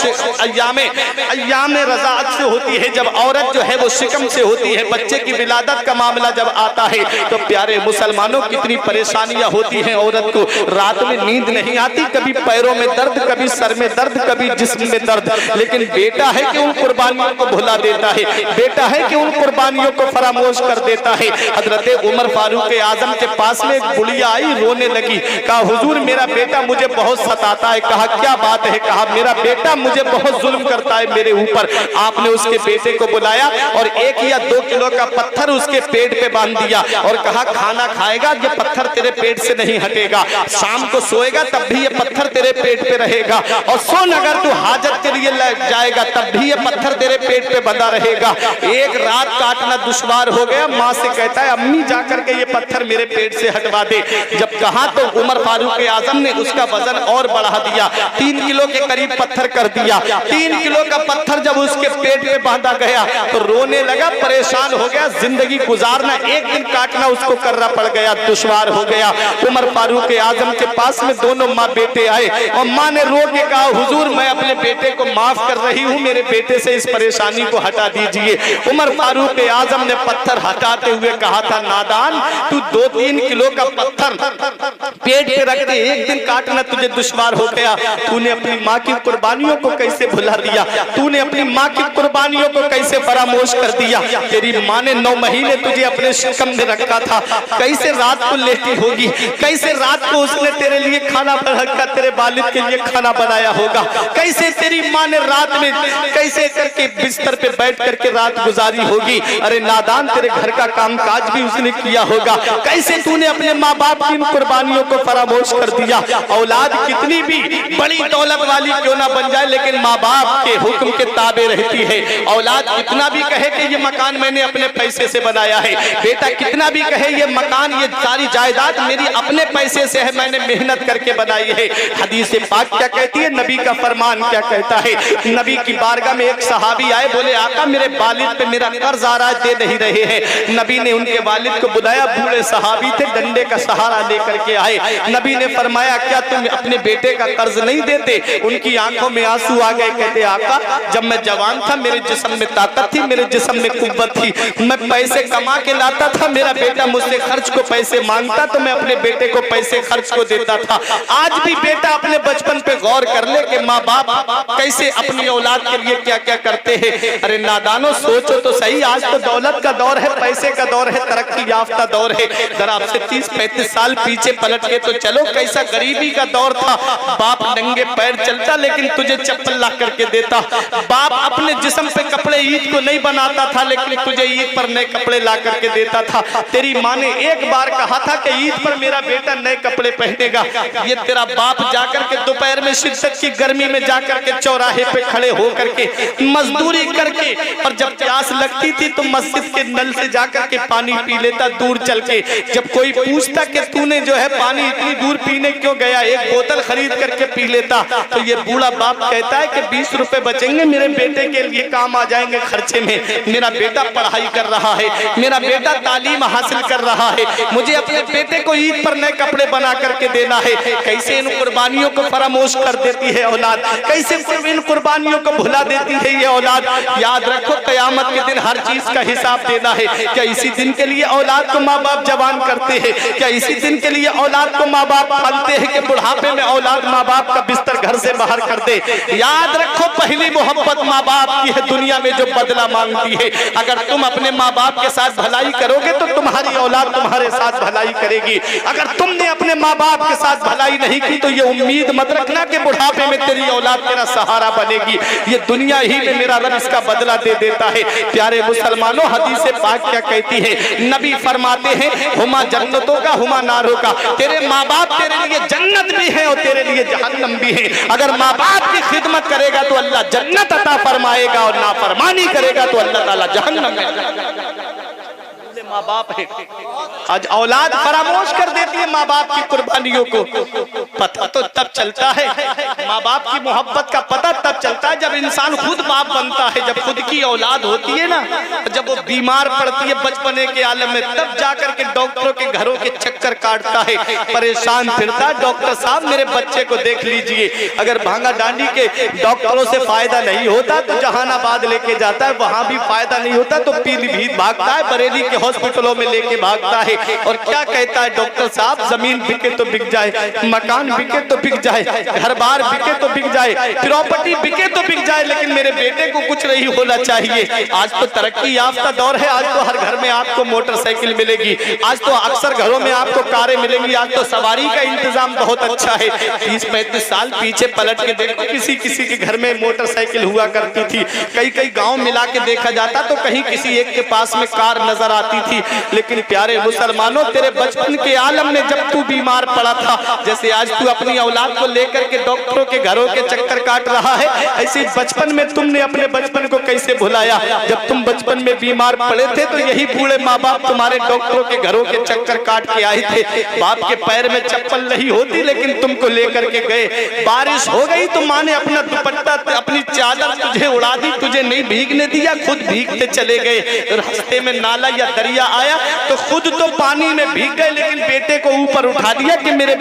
अय्यामे रज़ाअत से होती है, जब औरत जो है वो शिकम से होती है, बच्चे की विलादत का मामला जब आता है, तो प्यारे मुसलमानों कितनी परेशानियां होती हैं। औरत को रात में नींद नहीं आती, कभी पैरों में दर्द, कभी सर में दर्द, कभी जिस्म में दर्द, लेकिन बेटा है कि उन कुर्बानियों को भुला देता है, बेटा है कि उन कुर्बानियों को फरामोश कर देता है। हजरत उमर फारूक आजम के पास में एक बुढ़िया आई, रोने लगी, कहा हुजूर मेरा बेटा मुझे बहुत सताता है। कहा क्या बात है? कहा मेरा बेटा मुझे बहुत जुल्म करता है मेरे ऊपर। आपने उसके बेटे को बुलाया और 1 या 2 किलो का पत्थर उसके पेट पे बांध दिया और कहा खाना खाएगा ये पत्थर तेरे पेट से नहीं हटेगा, शाम को सोएगा तब भी ये पत्थर तेरे पेट पे रहेगा, और सोन अगर तू हाजत के लिए लग जाएगा तब भी ये पत्थर तेरे पेट पे बंधा रहेगा। एक रात काटना दुश्वार हो गया, माँ से कहता है अम्मी जाकर के ये पत्थर मेरे पेट से हटवा दे। जब कहा तो उमर फारूक आजम ने उसका वजन और बढ़ा दिया, 3 किलो के करीब पत्थर कर दिया। 3 किलो का पत्थर जब उसके पेट में बांधा गया तो रोने लगा, परेशान हो गया, जिंदगी गुजारना, एक दिन काटना उसको करना पड़ गया, दुश्वार हो गया। उमर फारूक आजम के पास में दोनों माँ बेटे आए और माँ ने रो के कहा हुजूर मैं अपने बेटे को माफ कर रही हूँ, मेरे बेटे से इस परेशानी को हटा दीजिए। उमर फारूक आजम ने पत्थर हटाते हुए कहा था नादान, तू 2-3 किलो का पत्थर पेट पे रख दे, एक दिन काटना तुझे दुश्वार हो गया। तूने अपनी माँ की कुर्बानियों को कैसे भुला दिया, तूने अपनी माँ की कुर्बानियों को कैसे फरामोश कर दिया। तेरी माँ ने 9 महीने तुझे अपने शिकम में रखा था, कैसे रात को लेटी होगी, कैसे रात को उसने तेरे लिए खाना रखा, तेरे वालिद के लिए खाना बनाया होगा, कैसे तेरी माँ ने रात में कैसे करके बिस्तर पे बैठ करके रात गुजारी होगी। अरे नादान, तेरे घर का काम काज भी उसने किया होगा, कैसे तूने अपने माँ बाप की कुर्बानियों को फरामोश कर दिया। औलाद कितनी भी बड़ी दौलत वाली क्यों ना बन जाए, लेकिन माँ बाप के हुक्म के ताबे रहती है। औलाद कितना भी कहे कि ये मकान मैंने अपने पैसे से बनाया है, बेटा कितना भी कहे ये मकान ये सारी जायदाद मेरी अपने पैसे से है, मैंने मेहनत करके बनाई है। हदीस पाक क्या कहती है, नबी का फरमान क्या कहता है। नबी की बारगाह में एक सहाबी आए, बोले आका मेरे वालिद पे मेरा कर्ज आ रहा है, दे नहीं रहे हैं। नबी ने उनके वालिद को बुलाया, बूढ़े सहाबी थे, डंडे का सहारा लेकर के आए। नबी ने फरमाया क्या तुम अपने बेटे का कर्ज नहीं देते? उनकी आंखों में आंसू आ गए, कहते आका जब मैं जवान था मेरे जिस्म में ताकत थी, मेरे जिस्म में कुव्वत थी, मैं पैसे कमा के लाता था, मेरा बेटा मुझसे खर्च को पैसे मांगता तो मैं अपने बेटे को पैसे खर्च को देता था। आज भी बेटा अपने बचपन पे गौर कर ले कि माँ बाप कैसे अपनी औलाद के लिए क्या क्या करते हैं। अरे नादानो सोचो तो सही, आज तो दौलत का दौर है, पैसे का दौर है, तरक्की याफ्ता दौर है। जरा आपसे 30-35 साल पीछे पलट के तो चलो, कैसा गरीबी का दौर था, बाप नंगे पैर चलता लेकिन तुझे चप्पल ला करके देता, बाप अपने जिस्म पे कपड़े ईद को नहीं बनाता था लेकिन तुझे ईद पर नए कपड़े ला करके देता था। तेरी माँ ने एक बार कहा था कि ईद पर मेरा बेटा नए कपड़े पहनेगा, ये तेरा बाप जाकर के दोपहर में शिद्दत की गर्मी में जाकर के चौराहे पे खड़े होकर के मजदूरी करके, और जब प्यास लगती थी तो मस्जिद के नल से जाकर के पानी पी लेता दूर चल के। जब कोई पूछता कि तूने जो है पानी इतनी दूर पीने क्यों गया, एक बोतल खरीद करके पी लेता, तो ये बूढ़ा बाप कहता है कि 20 रुपए बचेंगे मेरे बेटे के लिए, काम आ जाएंगे खर्चे में। मेरा बेटा पढ़ाई कर रहा है, मेरा बेटा तालीम हासिल कर रहा है, मुझे अपने बेटे को ईद पर नए कपड़े बना करके देना है। कैसे इन कुर्बानियों को फरामोश कर देती है औलाद, कैसे इन कुर्बानियों को भुला देती है ये औलाद। याद रखो कयामत के दिन हर चीज का हिसाब देना है। क्या इसी दिन के लिए औलाद को माँ बाप जवान करते हैं? क्या इसी दिन के लिए औलाद को माँ बाप पालते हैं कि बुढ़ापे में औलाद माँ बाप का बिस्तर घर से बाहर कर दे? याद रखो पहली मोहब्बत माँ बाप की है, दुनिया में जो बदला मांगती है। अगर तुम अपने माँ बाप के साथ भलाई करोगे तो तुम्हारी औलाद तुम्हारे साथ भलाई करेगी। अगर तुमने अपने माँ बाप के साथ भलाई नहीं की तो ये उम्मीद मत रखना कि बुढ़ापे में तेरी औलाद तेरा सहारा बनेगी। ये दुनिया ही में मेरा रब इसका बदला दे देता है। है। प्यारे मुसलमानों, हदीस पाक क्या कहती है? नबी फरमाते हैं, हुमा जन्नतों का हुमा नारों का। तेरे माँ बाप तेरे लिए जन्नत भी है और तेरे लिए जहन्नम भी है। अगर माँ बाप की खिदमत करेगा तो अल्लाह जन्नत अता फरमाएगा और नाफरमानी करेगा तो अल्लाह ताला जहन्नम में। माँ बाप है, आज औलाद फरामोश कर देती है माँ बाप की कुर्बानियों को। पता तो तब चलता है, माँ बाप की मोहब्बत का पता तब चलता है जब इंसान खुद बाप बनता है, जब खुद की औलाद होती है ना, जब वो बीमार पड़ती है बचपने के आलम में, तब जाकर के डॉक्टरों के घरों के चक्कर काटता है, परेशान फिरता है। डॉक्टर साहब मेरे बच्चे को देख लीजिए। अगर भांगा डांडी के डॉक्टरों से फायदा नहीं होता तो जहानाबाद लेके जाता है, वहां भी फायदा नहीं होता तो पीलीभीत भागता है, बरेली के हॉस्पिटलों में लेके भागता है। और क्या कहता है डॉक्टर साहब? जमीन बिके तो बिक जाए, मकान बिके तो बिक जाए, घर बार बिके तो बिक जाए, प्रॉपर्टी बिके तो बिक जाए, लेकिन मेरे बेटे को कुछ नहीं होना चाहिए। आज तो तरक्की याफ्ता दौर है, आज तो हर घर में आपको मोटरसाइकिल मिलेगी, आज तो अक्सर घरों में आपको कारें मिलेंगी, आज तो सवारी का इंतजाम बहुत अच्छा है। 30-35 साल पीछे पलट के देखो, किसी किसी के घर में मोटरसाइकिल हुआ करती थी। कई कई गांव मिला के देखा जाता तो कहीं किसी एक के पास में कार नजर आती थी। लेकिन प्यारे मुसलमानों, तेरे बचपन के आलम में जब तू बीमार पड़ा था, जैसे आज तू अपनी औलाद को लेकर के डॉक्टरों के घरों के चक्कर काट रहा है, ऐसे बचपन में तुमने अपने बचपन को कैसे भुलाया? जब तुम बचपन में बीमार पड़े थे तो यही बूढ़े माँ बाप तुम्हारे डॉक्टरों के घरों के चक्कर काट के आए थे। बाप के पैर में चप्पल नहीं होती लेकिन तुमको लेकर के गए। बारिश हो गई तो माँ ने अपना दुपट्टा अपनी चादर तुझे उड़ा दी, तुझे नहीं भीगने दिया, खुद भीगते चले गए। रास्ते में नाला या दरिया आया तो खुद तो पानी में भीग गए, लेकिन बेटे को ऊपर उठा दिया कि मेरे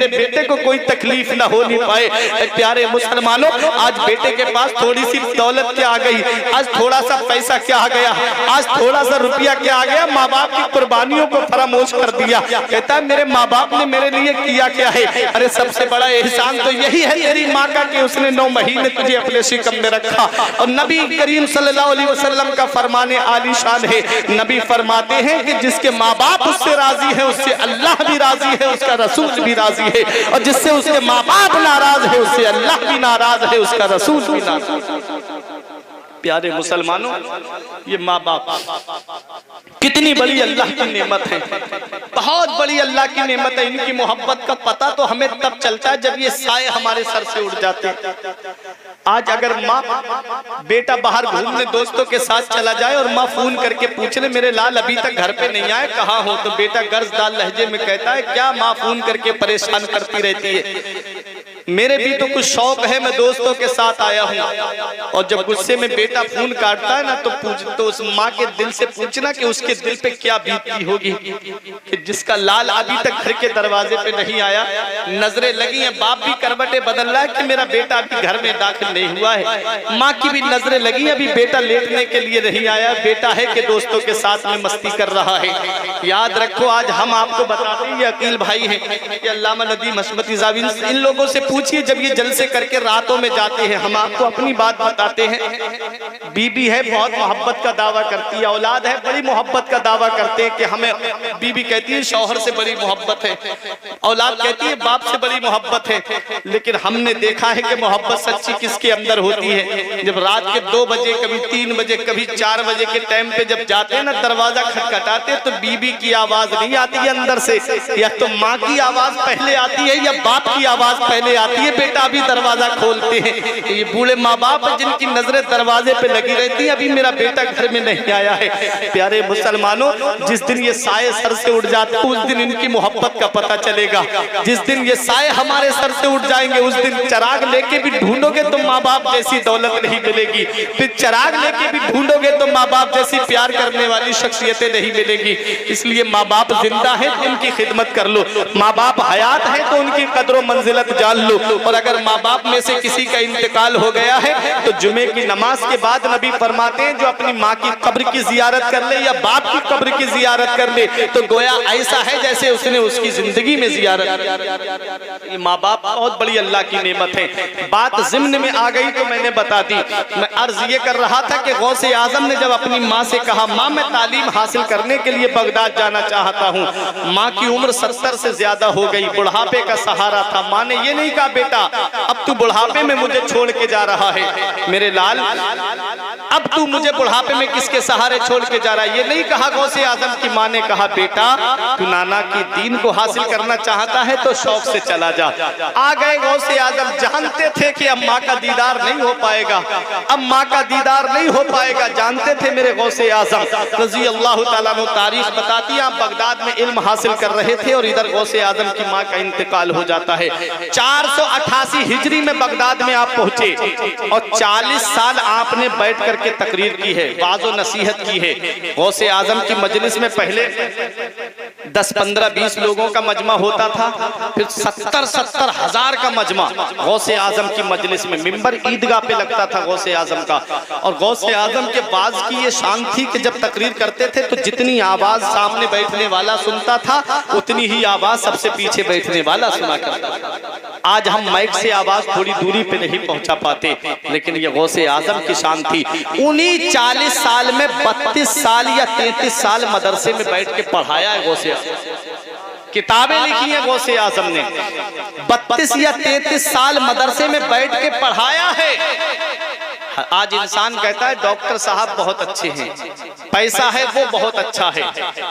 बेटे को कोई तकलीफ ना होनी पाए। प्यारे मुसलमानों, आज बेटे के पास थोड़ी सी दौलत क्या आ गई, आज थोड़ा सा पैसा क्या आ गया, आज थोड़ा सा रुपया क्या आ गया, माँ बाप की कुर्बानियों को फरामोश कर दिया। कहता है मेरे माँ बाप ने मेरे लिए किया क्या है? अरे सबसे बड़ा एहसान तो यही है तेरी माँ का कि उसने 9 महीने तुझे अपने शिकम में रखा। और नबी करीम सल्लल्लाहु अलैहि वसल्लम का फरमाने आलीशान है, नबी फरमाते हैं कि जिसके माँ बाप उससे राजी है उससे अल्लाह भी राजी है, उसका रसूल भी राजी है, और जिससे उसके माँ बाप नाराज है उससे अल्लाह भी नाराज है, उसका रसूल भी नाराज है। प्यारे मुसलमानों, ये माँ बाप कितनी बड़ी अल्लाह की नेमत है, बहुत बड़ी अल्लाह की नेमत है। इनकी मोहब्बत का पता तो हमें तब चलता है जब ये साए हमारे सर से उड़ जाते हैं। आज अगर माँ बेटा बाहर घूमने दोस्तों के साथ चला जाए और माँ फोन करके पूछ ले मेरे लाल अभी तक घर पे नहीं आए, कहाँ हो? तो बेटा गर्जदार लहजे में कहता है क्या माँ फोन करके परेशान करती रहती है, मेरे भी तो कुछ शौक है, मैं दोस्तों के साथ आया हूँ। और जब गुस्से में बेटा फोन काटता है ना तो उस माँ के दिल से पूछना कि उसके दिल पे क्या बीतती होगी कि जिसका लाल अभी तक घर के दरवाजे पे नहीं आया। नजरें लगी हैं, बाप भी करवटें बदल रहा है कि मेरा बेटा अभी घर में दाखिल नहीं हुआ है, माँ की भी नजरें लगी, अभी बेटा लेटने के लिए नहीं आया, बेटा है कि दोस्तों के साथ में मस्ती कर रहा है। याद रखो, आज हम आपको बताते हैं, ये अकील भाई है, ये अल्लामा नदीम हशमती ज़ाविन, इन लोगों से पूछिए जब ये जलसे करके रातों में जाते हैं, हम आपको अपनी बात बताते हैं। बीबी है, बहुत मोहब्बत का दावा करती है, औलाद है, बड़ी मोहब्बत का दावा करते हैं कि हमें, बीबी कहती है शौहर से बड़ी मोहब्बत है, औलाद कहती है बाप से बड़ी मोहब्बत है। लेकिन हमने देखा है कि मोहब्बत सच्ची किसके अंदर होती है? जब रात के 2 बजे, कभी 3 बजे, कभी 4 बजे के टाइम पे जब जाते हैं ना, दरवाजा खटखटाते तो बीबी की आवाज नहीं आती है अंदर से, या तो माँ की आवाज पहले आती है या बाप की आवाज पहले आती है, बेटा अभी दरवाजा खोलते हैं। ये बूढ़े माँ बाप जिनकी नजरें दरवाजे पे लगी रहती है, अभी मेरा बेटा घर में नहीं आया है। प्यारे मुसलमानों, जिस दिन ये साए सर से उड़ जाते हैं उस दिन इनकी मोहब्बत का पता चलेगा। जिस दिन ये साए हमारे सर से उड़ जाएंगे उस दिन चिराग लेके भी ढूंढोगे तो माँ बाप जैसी दौलत नहीं मिलेगी, फिर चिराग लेके भी ढूंढोगे तो माँ बाप जैसी प्यार करने वाली शख्सियतें नहीं मिलेगी। इसलिए माँ बाप जिंदा है तो उनकी खिदमत कर लो, माँ बाप हयात है तो उनकी कदर मंजिलत जान लो। और अगर माँ बाप में से किसी का इंतकाल हो गया है तो जुमे की नमाज के बाद नबी फरमाते हैं जो अपनी माँ की कब्र की जियारत कर ले या बाप की कब्र की जियारत कर ले तो गोया ऐसा है जैसे उसने उसकी जिंदगी में जियारत। ये माँ बाप बहुत बड़ी अल्लाह की नेमत है। बात ज़िम्न में आ गई तो मैंने बता दी। मैं अर्ज ये कर रहा था कि गौसे आजम ने जब अपनी माँ से कहा माँ मैं तालीम हासिल करने के लिए बगदाद जाना चाहता हूँ, माँ की उम्र 70 से ज्यादा हो गई, बुढ़ापे का सहारा था। माँ ने ये नहीं कहा बेटा अब तू बुढ़ापे में मुझे छोड़ के जा रहा है। मेरे लाल, अब तू मुझे बुढ़ापे में किसके सहारे छोड़ के जा रहा है? ये नहीं कहा गौसे आजम की माँ ने कहा, बेटा तू नाना की दीन को हासिल करना चाहता है तो शौक से चला जा। आ गए गौसे आजम, जानते थे कि अब माँ का दीदार नहीं हो पाएगा, अब माँ का दीदार नहीं हो पाएगा। जानते थे मेरे गौसे आजम रजी अल्लाह ताला अन्हु, तारीख बताती है आप बगदाद में इल्म हासिल कर रहे थे और इधर गौसे आजम की माँ का इंतकाल हो जाता है। 488 हिजरी में बगदाद में आप पहुंचे और 40 साल आपने बैठ करके तकरीर की है, वाज़ो नसीहत की है। गौसे आजम की मजलिस में पहले 10, 15, 20 लोगों का मजमा होता था, फिर 70 हजार का मजमा गौसे आजम की मजलिस में, मिंबर ईदगाह पे लगता था गौसे आजम का। और गौसे आजम के बाज की ये शान थी कि जब तकरीर करते थे तो जितनी आवाज सामने बैठने वाला सुनता था उतनी ही आवाज सबसे पीछे बैठने वाला सुना करता था। आज हम माइक से आवाज थोड़ी दूरी पे नहीं पहुंचा पाते, लेकिन ये गौसे आजम की शान थी। उन्हीं 40 साल में 32 साल या 33 साल मदरसे में बैठ के पढ़ाया है गौसे आजम। किताबें लिखी हैं गौसे आजम ने, 32 या 33 साल मदरसे में बैठ के पढ़ाया है। आज इंसान कहता है डॉक्टर साहब बहुत अच्छे हैं, पैसा है वो बहुत अच्छा है,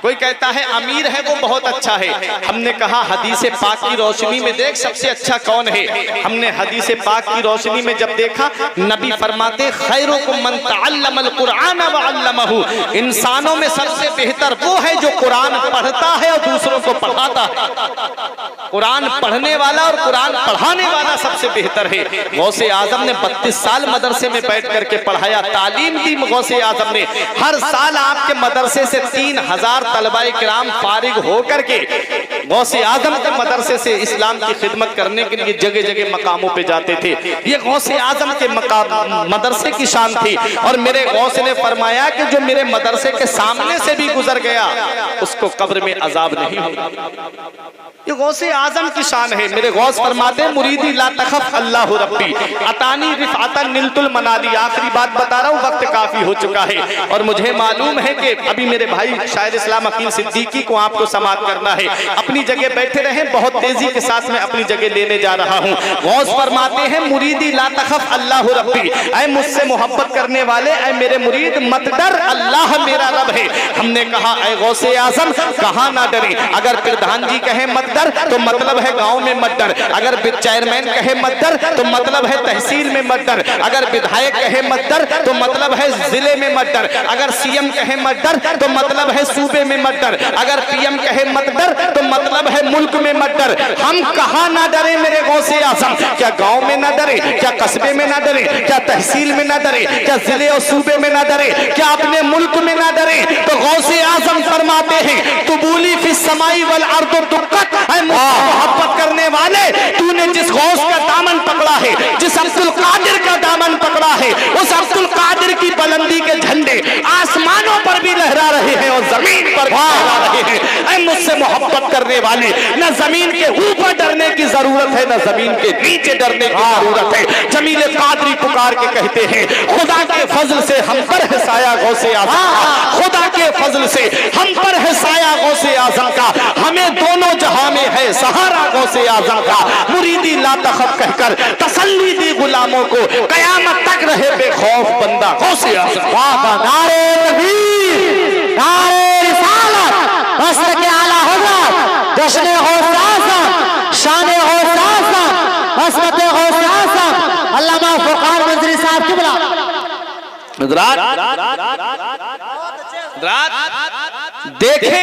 कोई कहता है अमीर है वो बहुत अच्छा है। हमने कहा हदीस पाक की रोशनी में देख सबसे अच्छा कौन है। हमने हदीस पाक की रोशनी में जब देखा, नबी फरमाते खैरुकुम मन तअल्लमल कुरान व अल्लमहु, इंसानों में सबसे बेहतर वो है जो कुरान पढ़ता है और दूसरों को पढ़ाता है। कुरान पढ़ने वाला और कुरान पढ़ाने वाला सबसे बेहतर है। गौसे आजम ने 32 साल मदरसे में बैठ करके पढ़ाया, तालीम दी। गौसे आजम ने हर साल आपके मदरसे से 3000 तलबाए किराम फारिग होकर के गौसे आजम के मदरसे से इस्लाम की खिदमत करने के लिए जगह जगह मकामों पे जाते थे। ये गौसे आजम के मदरसे की शान थी। और मेरे गौस ने फरमाया कि जो मेरे मदरसे के सामने से भी गुजर गया उसको कब्र में अजाब नहीं होगा। ये गौसे आजम की शान है। मेरे गौस फरमाते मुरीदी ला तखफ अल्लाह रब्बी अतानी रिफअतन निलतुल मनाली। आखिरी बात बता रहा हूँ, वक्त काफी हो चुका है और मुझे मालूम है कि अभी मेरे भाई शायर इस्लाम अकील सिद्दीकी को आपको समाप्त करना है। अपनी जगह बैठे रहें, बहुत तेजी के साथ मैं अपनी जगह लेने जा रहा हूँ। गौस फरमाते हैं मुरीदी ला तखफ अल्लाह रब्बी, ऐ मुझसे मोहब्बत करने वाले, ऐ मेरे मुरीद मत डर, अल्लाह मेरा रब है। हमने कहा ऐ गौसे आजम कहाँ ना डरे। अगर प्रधान जी कहे मत डर तो मतलब है गांव में मत डर, अगर चेयरमैन कहे मत डर तो मतलब है तहसील में मत डर, अगर विधायक कहे मत डर तो मतलब है जिले में मत डर, अगर सीएम कहे मत डर तो मतलब है सूबे में मत डर, अगर पीएम कहे मत डर तो मतलब है मुल्क में मत डर। हम कहाँ ना डरे मेरे गौसे आजम? क्या गांव में ना डरे? क्या कस्बे में ना डरे? क्या तहसील में ना डरे? क्या जिले और सूबे में ना डरे? क्या अपने मुल्क में ना डरे? तो गौसे आजम फरमाते हैं तुबूली फिस समाई वल अर्द दुक्कत, मोहब्बत करने वाले तूने जिस गौस का दामन पकड़ा है, जिस अब्दुल कादिर का दामन पकड़ा है, उस अब्दुल कादिर की बुलंदी के झंडे आसमानों पर भी लहरा रहे हैं और जमीन पर भी लहरा रहे हैं। ऐ मुझसे मोहब्बत करने वाले, न जमीन के ऊपर डरने की जरूरत है, न जमीन के नीचे डरने की जरूरत है। जमील कादरी पुकार के कहते हैं खुदा के फजल से हम पर है साया गौसे आजम का, खुदा के फजल से हम पर है साया गौसे आजम का, हमें दोनों जहां में है सहारा गौसे आजम का। मुरीदी ला तखफ कहकर तसल्ली दी गुलामों को, कयामत तक रहे बेखौफ बंदा गौसे आजम। नारे तकबीर, नारे रिसालत, असर के आला हज़रत, जश्न गौसे आज़म, शान गौसे आज़म, असमत गौसे आज़म, अल्लामा फुरकान मंजरी साहब किबला। देखे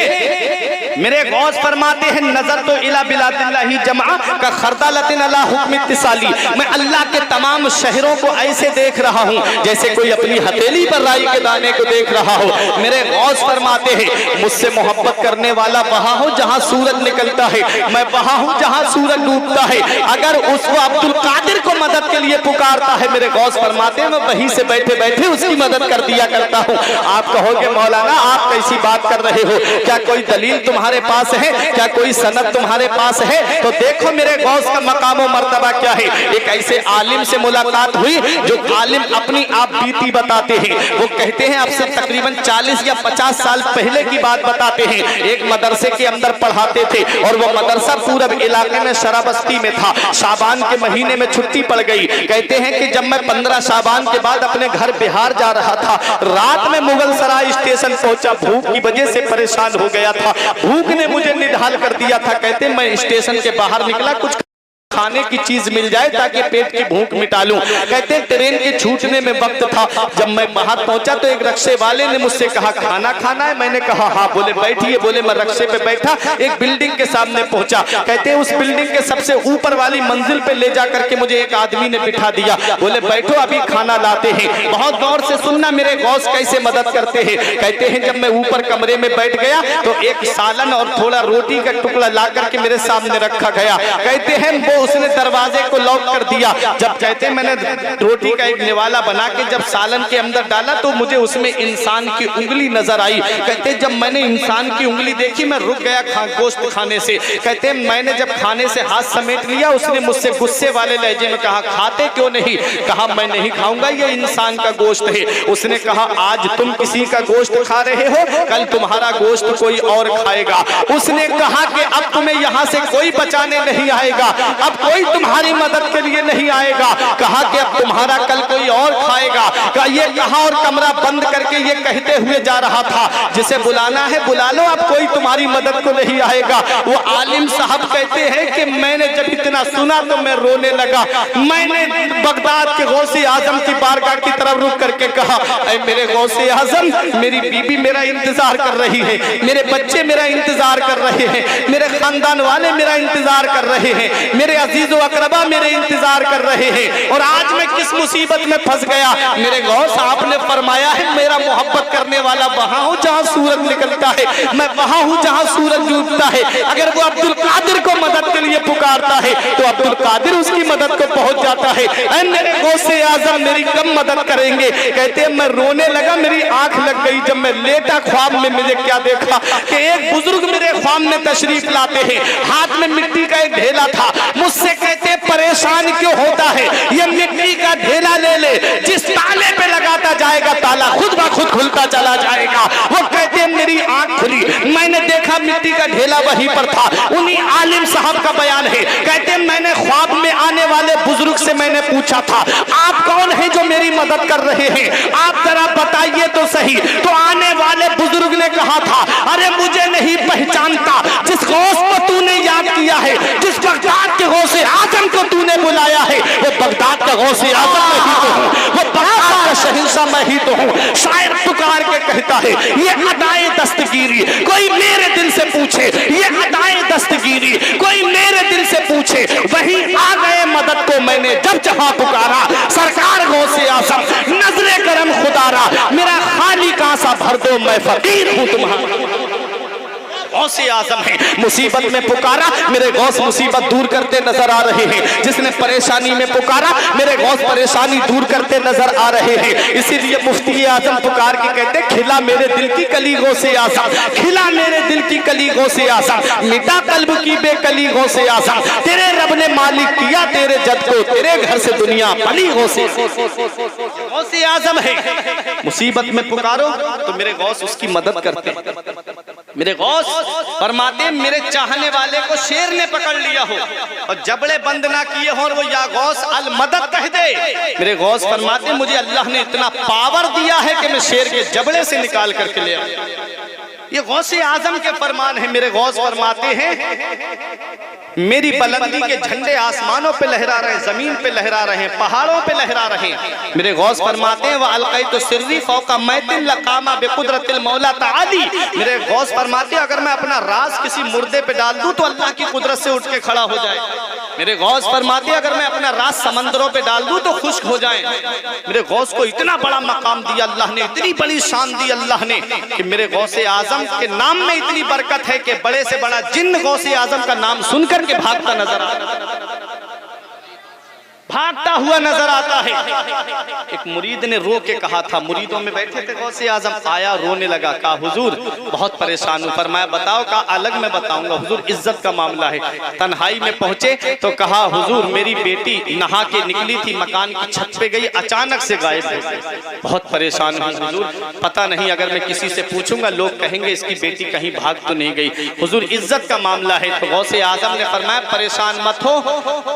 मेरे गौस फरमाते हैं नजर तो इला बिलादिल्लाही जमा का खरदालतिन अला हुक्म इत्तिसाली, मैं अल्लाह के तमाम शहरों को ऐसे देख रहा हूँ जैसे कोई अपनी हथेली पर राई के दाने को देख रहा हो। मेरे गौस फरमाते हैं मुझसे मोहब्बत करने वाला वहां हो जहां सूरज निकलता है, मैं वहां हूं जहां सूरज डूबता है। अगर उसको अब्दुल कादिर को मदद के लिए पुकारता है, मेरे गौस फरमाते हैं मैं वहीं से बैठे बैठे उसकी मदद कर दिया करता हूँ। आप कहोगे मौलाना आप कैसी बात कर रहे हो? क्या कोई दलील तुम्हारे पास है? क्या कोई सनद तुम्हारे पास है? तो देखो मेरे गौस का मकाम और मर्तबा क्या है। एक ऐसे आलिम से मुलाकात हुई जो आलिम अपनी आप बीती बताते हैं। वो कहते हैं आपसे तकरीबन 40 या 50 साल पहले की बात बताते हैं। एक मदरसे के अंदर पढ़ाते थे और वो मदरसा पूरब इलाके में शराबस्ती में था। शाबान के महीने में छुट्टी पड़ गई। कहते हैं कि जब मैं 15 शाबान के बाद अपने घर बिहार जा रहा था, रात में मुगल सराय स्टेशन पहुंचा। भूख की वजह से परेशान हो गया था, भूख ने मुझे निढाल कर दिया था। कहते मैं स्टेशन के बाहर निकला, कुछ खाने की चीज मिल जाए ताकि पेट की भूख मिटा लूं। कहते हैं ट्रेन के छूटने में वक्त था। जब मैं बाहर पहुंचा तो एक रक्शे वाले ने मुझसे कहा खाना खाना है? मैंने कहा हाँ। बोले बैठिए। बोले मैं रक्शे पे बैठा, एक बिल्डिंग के सामने पहुंचा। कहते हैं उस बिल्डिंग के सबसे ऊपर वाली मंजिल पे ले जा करके मुझे एक आदमी ने बिठा दिया। बोले बैठो अभी खाना लाते हैं। बहुत गौर से सुनना मेरे गौस कैसे मदद करते हैं। कहते हैं जब मैं ऊपर कमरे में बैठ गया तो एक सालन और थोड़ा रोटी का टुकड़ा ला करके मेरे सामने रखा गया। कहते हैं वो उसने दरवाजे को लॉक कर दिया। जब कहते मैंने रोटी का एक निवाला बना के जब सालन के अंदर डाला तो मुझे उसमें इंसान की उंगली नजर आई। कहते जब मैंने इंसान की उंगली देखी मैं रुक गया गोश्त खाने से। कहते मैंने जब खाने से हाथ समेट लिया, उसने मुझसे गुस्से वाले लहजे में कहा खाते क्यों नहीं? कहा मैं नहीं खाऊंगा, ये इंसान का गोश्त है। उसने कहा आज तुम किसी का गोश्त खा रहे हो, कल तुम्हारा गोश्त कोई और खाएगा। उसने कहा कि अब तुम्हें यहाँ से कोई बचाने नहीं आएगा, अब कोई तुम्हारी मदद के लिए नहीं आएगा। कहा कि अब तुम्हारा कल कोई और खाएगा। ये कहा और कमरा बंद करके ये कहते हुए जा रहा था जिसे बुलाना है बुला लो, अब कोई तुम्हारी मदद को नहीं आएगा। वो आलिम साहब कहते हैं कि मैंने जब इतना सुना तो मैं रोने लगा। मैंने बगदाद के गौसे आजम की बारगाह की तरफ रुक करके कहा ऐ मेरे गौसे आजम, मेरी बीबी मेरा इंतजार कर रही है, मेरे बच्चे मेरा इंतजार कर रहे हैं, मेरे खानदान वाले मेरा इंतजार कर रहे हैं, मेरे अजीजो अकरबा मेरे इंतजार कर रहे हैं और आज मैं किस मुसीबत में फंस गया। मेरे गौस आपने फरमाया है मेरा मोहब्बत करने वाला वहां हो जहां सूरज निकलता है, मैं वहां हूं जहां सूरज डूबता है। अगर वो अब्दुल कादिर को मदद के लिए पुकारता है तो अब्दुल कादिर उसकी मदद को पहुंच जाता है। मेरे गौसे आजम मेरी कम मदद करेंगे। कहते हैं मैं रोने लगा, मेरी आंख लग गई। जब मैं लेटा ख्वाब में मुझे क्या देखा कि एक बुजुर्ग मेरे ख्वाब में तशरीफ लाते हैं, हाथ में मिट्टी का एक ढेला था। मुझसे कहते परेशान क्यों होता है, ये मिट्टी का ढेला ले ले, जिस ताले पे लगाता जाएगा ताला खुद ब खुद खुलता चला जाएगा। वो कहते मेरी आंख खुली, मैंने देखा मिट्टी का ढेला वहीं पर था। उन्हीं आलिम साहब का बयान है। कहते मैंने ख्वाब में आने वाले बुजुर्ग से मैंने पूछा था आप कौन हैं जो मेरी मदद कर रहे हैं, आप जरा बताइए तो सही। तो आने वाले बुजुर्ग ने कहा था अरे मुझे नहीं पहचानता, जिस गौस को तूने याद किया है, जिस बगदाद के गौसे आजम को तूने बुलाया है, वो बगदाद का गौसे आजम मैं ही तो हूँ, वो बगदाद का शहंशाह मैं ही तो हूँ। शायर पुकार के कहता है ये अदाए दस्तगीरी कोई मेरे दिल से पूछे, ये अदाए दस्तगीरी कोई मेरे दिल से पूछे, वहीं आ गए मदद को मैंने जब जहां पुकारा। सरकार गौसे आजम नजरे करम खुदारा, मेरा खाली कांसा भर दो मैं फकीर हूँ तुम्हारा। गौसे आजम है, मुसीबत में पुकारा मेरे गौस मुसीबत दूर करते नजर आ रहे हैं। जिसने परेशानी में पुकारा मेरे गौस परेशानी दूर करते नजर आ रहे हैं। इसीलिए मुफ्ती आजम पुकार के कहते खिला मेरे दिल की कली गौसे आजम, खिला मेरे दिल की कली गौसे आजम, मिटा कल्ब की बेकली गौसे आजम, तेरे रब ने मालिक किया तेरे जद को, तेरे घर से दुनिया पली गौसे आजम है। मुसीबत में पुकारो तो मेरे गौस उसकी मदद करते हैं। मेरे गौस फरमाते मेरे चाहने वाले को शेर ने पकड़ लिया हो और जबड़े बंद ना किए हो और वो या गौस अल मदद कह दे। मेरे गौस फरमाते मुझे अल्लाह ने इतना पावर दिया है कि मैं शेर के जबड़े से निकाल करके ले आऊं। ये गौसे आजम के फरमान है। मेरे गौस फरमाते हैं मेरी बुलंदी के झंडे आसमानों पे लहरा रहे, जमीन पे लहरा रहे, पहाड़ों पे लहरा रहे। मेरे गौस फरमाते हैं वह अलक़ैतु सिर्री फौका मैतिन लकामा बिकुदरतिल मौला ताली। मेरे गौस फरमाते हैं अगर मैं अपना राज किसी मुर्दे पे डाल दूं तो अल्लाह की कुदरत से उठ के खड़ा हो जाए। मेरे गौस फरमाते अगर मैं अपना राज समंदरों पे डाल दूं तो खुश्क हो जाए। मेरे गौस को इतना बड़ा मकाम दिया अल्लाह ने, इतनी बड़ी शान दी अल्लाह ने कि मेरे गौसे आजम के नाम में इतनी बरकत है कि बड़े से बड़ा जिन्न गौसे आजम का नाम सुनकर के भागता नजर आ रहा। भागता हुआ नजर आता है। एक मुरीद ने रो के कहा था, मुरीदों में बैठे थे गौसे आजम, आया रोने लगा, कहा हुजूर बहुत परेशान हूँ। फरमाया बताओ, कहा अलग में बताऊंगा हुजूर, इज्जत का मामला है। तन्हाई में पहुंचे तो कहा हुजूर मेरी बेटी नहा के निकली थी, मकान की छत पे गई, अचानक से गायब हो गई, बहुत परेशान हूँ हुजूर, पता नहीं अगर मैं किसी से पूछूंगा लोग कहेंगे इसकी बेटी कहीं भाग तो नहीं गई, हुजूर इज्जत का मामला है। तो गौसे आजम ने फरमाया परेशान मत हो,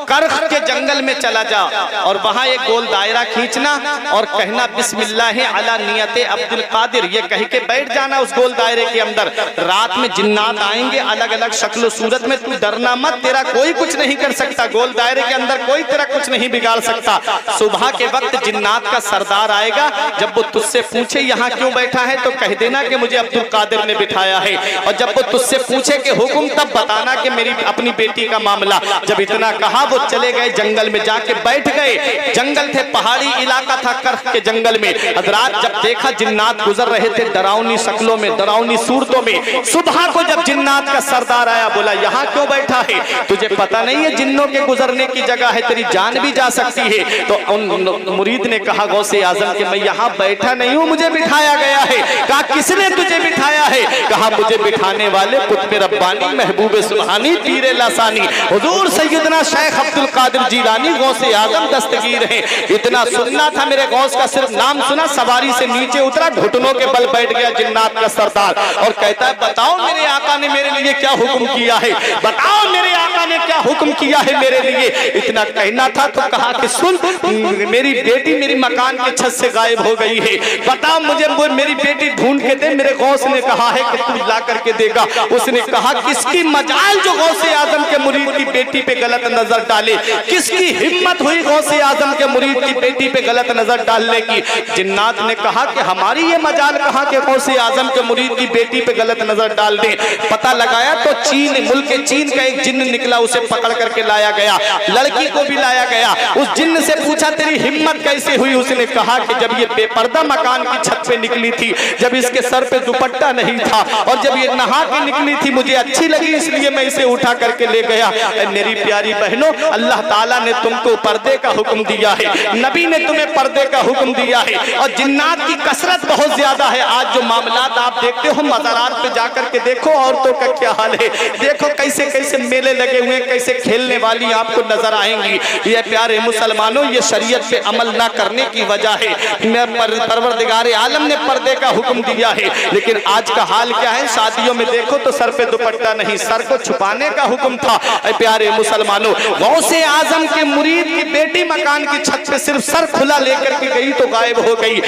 करख के जंगल में चला जा और वहां एक गोल दायरा खींचना और कहना बिस्मिल्लाह अला नियते अब्दुल कादिर, ये कह के बैठ जाना उस गोल दायरे के अंदर। रात में जिन्नात आएंगे अलग अलग शक्ल सूरत में, तू डरना मत, तेरा कोई कुछ नहीं कर सकता, गोल दायरे के अंदर कोई तेरा कुछ नहीं बिगाड़ सकता। सुबह के वक्त जिन्नात का सरदार आएगा, जब वो तुझसे पूछे यहाँ क्यों बैठा है तो कह देना कि मुझे अब्दुल कादिर ने बिठाया है, और जब वो तुझसे पूछे कि हुक्म तब बताना कि मेरी अपनी बेटी का मामला। जब इतना कहा वो चले गए जंगल में, जाके बैठ गए। जंगल थे, पहाड़ी इलाका था, करख के जंगल में। रात जब देखा जिन्नात गुजर रहे थे डरावनी शक्लों में, डरावनी सूरतों में। सुबह को जब जिन्नात का सरदार आया, बोला यहाँ क्यों बैठा है, तुझे पता नहीं है जिन्नों के गुजरने की जगह है, तेरी जान भी जा सकती है। तो उन मुरीद ने कहा गौसे आजम के मैं यहाँ बैठा नहीं हूँ, मुझे बिठाया गया है। कहा किसने तुझे बिठाया है, कहा मुझे बिठाने वाले कुतुब रब्बानी महबूब सुबहानी पीरे लासानी हुजूर सैयदना शेख अब्दुल कादिर जीलानी गौसे आजम दस्तगीर हैं। इतना सुनना था मेरे गौस का, सिर्फ नाम सुना सवारी से नीचे उतरा, घुटनों के बल बैठ गया जिन्नात का सरदार और कहता है बताओ मेरे आका ने मेरे लिए क्या हुक्म किया है, बताओ मेरे आका ने क्या हुक्म किया है मेरे लिए। इतना कहना था तो कहा कि सुन मेरी बेटी मेरी मकान के छत से गायब हो गई है, बताओ मुझे मेरी बेटी ढूंढ के दे। मेरे गौस ने कहा है कि तू ला करके देगा। उसने कहा किसकी मजाल जो गौसे आजम के मुरीद की बेटी पे गलत नजर डाले, किसकी हिम्मत हुई गौसे आजम के मुरीद की बेटी पे गलत नजर डालने की। जिन्नात ने कहा कि हमारी ये मजाल कहा कि गौसे आजम के मुरीद की बेटी पे गलत नजर डाल दे। पता लगाया तो चीन, मुल्क चीन का एक जिन्न निकला, उसे पकड़ करके लाया गया, लड़की को भी लाया गया। उस जिन्न से पूछा तेरी हिम्मत कैसे हुई, उसने कहा कि जब ये बेपर्दा मकान की छत पे निकली थी, जब इसके सर पे दुपट्टा नहीं था और जब ये नहा के निकली थी, मुझे अच्छी लगी इसलिए मैं इसे उठा करके ले गया। मेरी प्यारी बहनों, अल्लाह ताला ने तुमको पर्दे का हुक्म दिया है, नबी ने तुम्हें पर्दे का हुक्म दिया है और जिन्नात की कसरत बहुत ज्यादा है। आज जो मामलात आप देखते हो मज़ारात पे जाकर के देखो औरतों का क्या हाल है, देखो कैसे कैसे मेले लगे हुए, कैसे खेलने वाली आपको नजर आएंगी। ये प्यारे मुसलमानों, ये शरीयत पे अमल ना करने की वजह है। परवरदिगार आलम ने पर्दे का हुक्म दिया है, लेकिन आज का हाल क्या है, शादियों में देखो तो सर पे दुपट्टा नहीं, सर को छुपाने का हुक्म था। प्यारे मुसलमानों, गौसे आजम के मुरीद की बेटी मकान की छत पे सिर्फ सर खुला लेकर के गई तो गायब हो गई।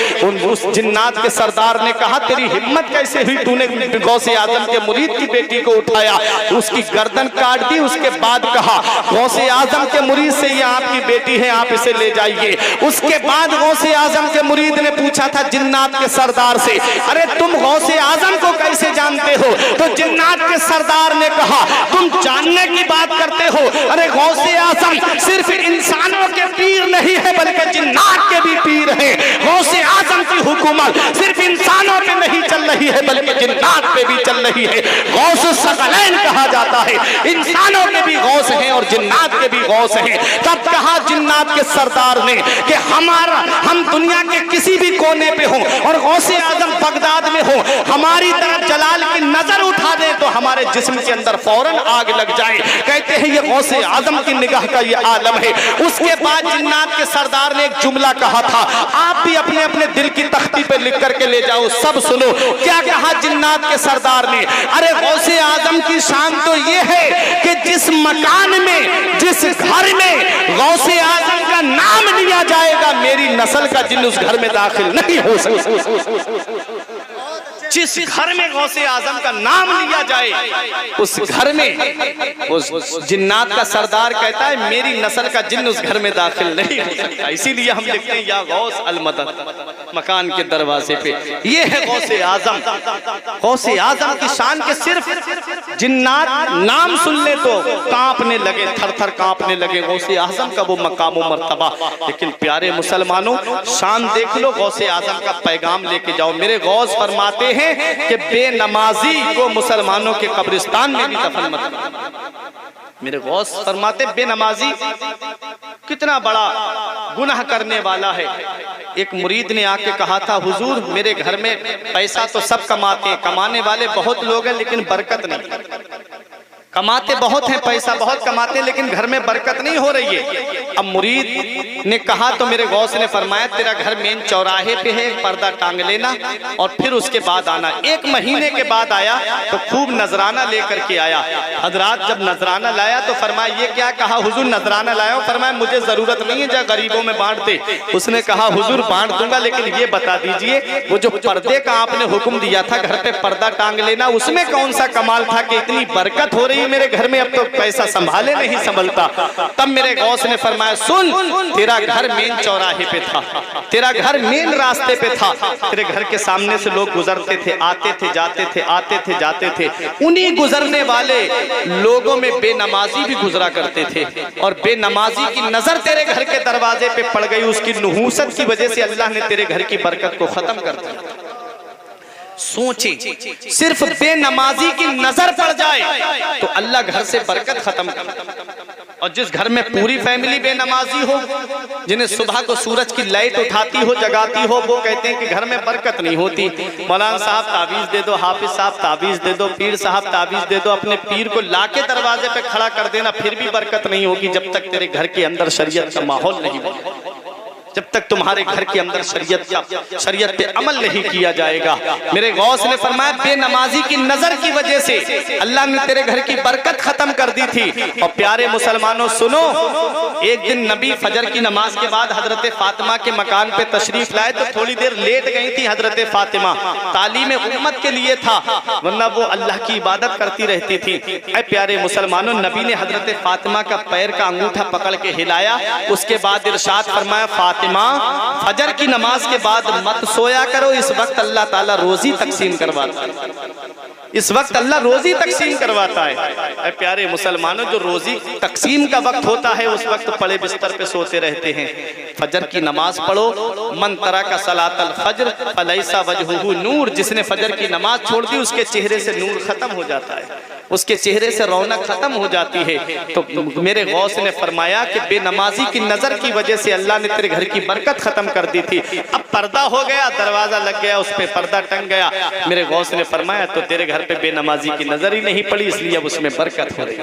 उस जिन्नात के सरदार ने कहा तेरी हिम्मत कैसे हुई, तूने गौसे आजम के मुरीद की बेटी को उठाया, उसकी गर्दन काट दी। उसके बाद कहा गौसे आजम के मुरीद से ये आपकी बेटी है, आप इसे ले जाइए। उसके बाद गौसे आजम के मुरीद ने पूछा था जिन्नात के सरदार से, अरे तुम गौसे आजम को कैसे जानते हो? तो जिन्नात के सरदार ने कहा तुम जानने की बात करते हो, अरे गौसे आजम सिर्फ इंसानों के पीर नहीं है बल्कि जिन्नात के भी पीर हैं। गौसे आजम की हुकूमत सिर्फ इंसानों पे नहीं चल रही है बल्कि जिन्नात पे भी चल रही है। गौस सकलैन कहा जाता है, इंसानों के भी गौस हैं और जिन्नात के भी गौस हैं। तब कहा जिन्नात के सरदार ने कि हम दुनिया के किसी भी कोने पे हो और गौसे आजम बगदाद में हो, हमारी तरफ जलाल की नजर उठा दे तो हमारे जिस्म के अंदर फौरन आग लग जाए। कहते हैं ये गौसे आजम की निगाह का ये आलम है। उसके बाद जिन्नात के सरदार ने एक जुमला कहा था, आप भी अपने अपने दिल की तख्ती पे लिख करके ले जाओ, सब सुनो। क्या कहा जिन्नात के सरदार ने, अरे गौसे आजम की शान तो ये है कि जिस मकान में, जिस घर में गौसे आजम का नाम लिया जाएगा, मेरी नस्ल का जिन्न उस घर में दाखिल नहीं हो सकता। जिस घर में गौसे आजम का नाम लिया जाए उस घर में, उस जिन्नात का सरदार कहता है मेरी नस्ल का जिन्न उस घर में दाखिल नहीं हो सकता। इसीलिए हम लिखते हैं या गौस अल मदद मकान के दरवाजे पे। ये है गौसे आजम। गौसे आजम की शान के सिर्फ जिन्नात नाम सुन ले तो कांपने लगे, थर थर कांपने लगे। गौसे आजम का वो मकाम व मर्तबा। लेकिन प्यारे मुसलमानों, शान देख लो, गौसे आजम का पैगाम लेके जाओ। मेरे गौस फरमाते हैं कि बेनमाजी को मुसलमानों के कब्रिस्तान में भी दफन मत करो। मेरे गौस फरमाते बेनमाजी कितना बड़ा गुनाह करने वाला है। एक मुरीद ने आके कहा था, हुजूर मेरे घर में पैसा तो सब कमाते हैं, कमाने वाले बहुत लोग हैं लेकिन बरकत नहीं, कमाते बहुत हैं, पैसा बहुत कमाते हैं लेकिन घर में बरकत नहीं हो रही है। अब मुरीद ने कहा तो मेरे गौस ने फरमाया, तेरा घर मेन चौराहे पे है, पर्दा टांग लेना और फिर उसके बाद आना। 1 महीने के बाद आया तो खूब नजराना लेकर के आया। हजरात जब नजराना लाया तो फरमाया, ये क्या? कहा हुजूर नजराना लाया। फरमाया मुझे जरूरत नहीं है, जा गरीबों में बांट दे। उसने कहा हुजूर बांट दूंगा, लेकिन ये बता दीजिए वो जो पर्दे का आपने हुक्म दिया था घर पे पर्दा टांग लेना, उसमें कौन सा कमाल था कि इतनी बरकत हो रही है मेरे घर में, अब तो पैसा संभाले नहीं संभलता। तब मेरे गौस ने फरमाया, सुन तेरा घर मेन चौराहे पे था, तेरा घर मेन रास्ते पे था, तेरे घर के सामने से लोग गुजरते थे, आते थे जाते थे, आते थे जाते थे। उन्हीं गुजरने वाले लोगों में बेनमाजी भी गुजरा करते थे और बेनमाजी की नजर तेरे घर के दरवाजे पे पड़ गई, उसकी नुहूसत की वजह से अल्लाह ने तेरे घर की बरकत को खत्म कर दिया। सोचे सिर्फ बेनमाजी की नजर पड़ जाए तो अल्लाह घर से बरकत खत्म कर। और जिस घर में पूरी फैमिली बेनमाजी हो, जिन्हें सुबह को सूरज की लाइट उठाती हो, जगाती हो, वो कहते हैं कि घर में बरकत नहीं होती। मौलाना साहब ताबीज दे दो, हाफिज साहब ताबीज दे दो, पीर साहब ताबीज दे दो, अपने पीर को लाके दरवाजे पे खड़ा कर देना, फिर भी बरकत नहीं होगी जब तक तेरे घर के अंदर शरीयत का माहौल नहीं बने, जब तक तुम्हारे घर के अंदर शरीयत पे अमल नहीं किया जाएगा। मेरे गौस ने फरमाया, बेनमाजी की नजर की वजह से अल्लाह ने तेरे घर की बरकत खत्म कर दी थी। और प्यारे मुसलमानों सुनो, एक दिन नबी फजर की नमाज के बाद हजरत फातिमा के मकान पे तशरीफ लाए तो थोड़ी देर लेट गई थी हजरत फातिमा। तालीम उम्मत के लिए था, वरना वो अल्लाह की इबादत करती रहती थी। ऐ प्यारे मुसलमानों, नबी ने हजरत फातिमा का पैर का अंगूठा पकड़ के हिलाया, उसके बाद इरशाद फरमाया, फातिमा फजर की नमाज के बाद मत सोया करो, इस वक्त अल्लाह ताला रोजी तकसीम करवाता है, इस वक्त अल्लाह रोजी तकसीम करवाता है। प्यारे मुसलमानों, जो रोजी तकसीम का वक्त होता है उस वक्त पड़े बिस्तर पे सोते रहते हैं। फजर की नमाज पढ़ो, मन तरा का सलातल फजर फलैसा वजहुहु नूर, जिसने फजर की नमाज छोड़ दी उसके चेहरे से नूर खत्म हो जाता है, उसके चेहरे से रौनक खत्म हो जाती है। तो मेरे गौस ने फरमाया कि बेनमाजी की नजर की वजह से अल्लाह ने तेरे घर की बरकत खत्म कर दी थी। अब पर्दा हो गया, दरवाजा लग गया, उस पे पर्दा टंग गया। मेरे गौस ने फरमाया तो तेरे घर पे बेनमाजी की नजर ही नहीं पड़ी, इसलिए अब उसमें बरकत हो रही।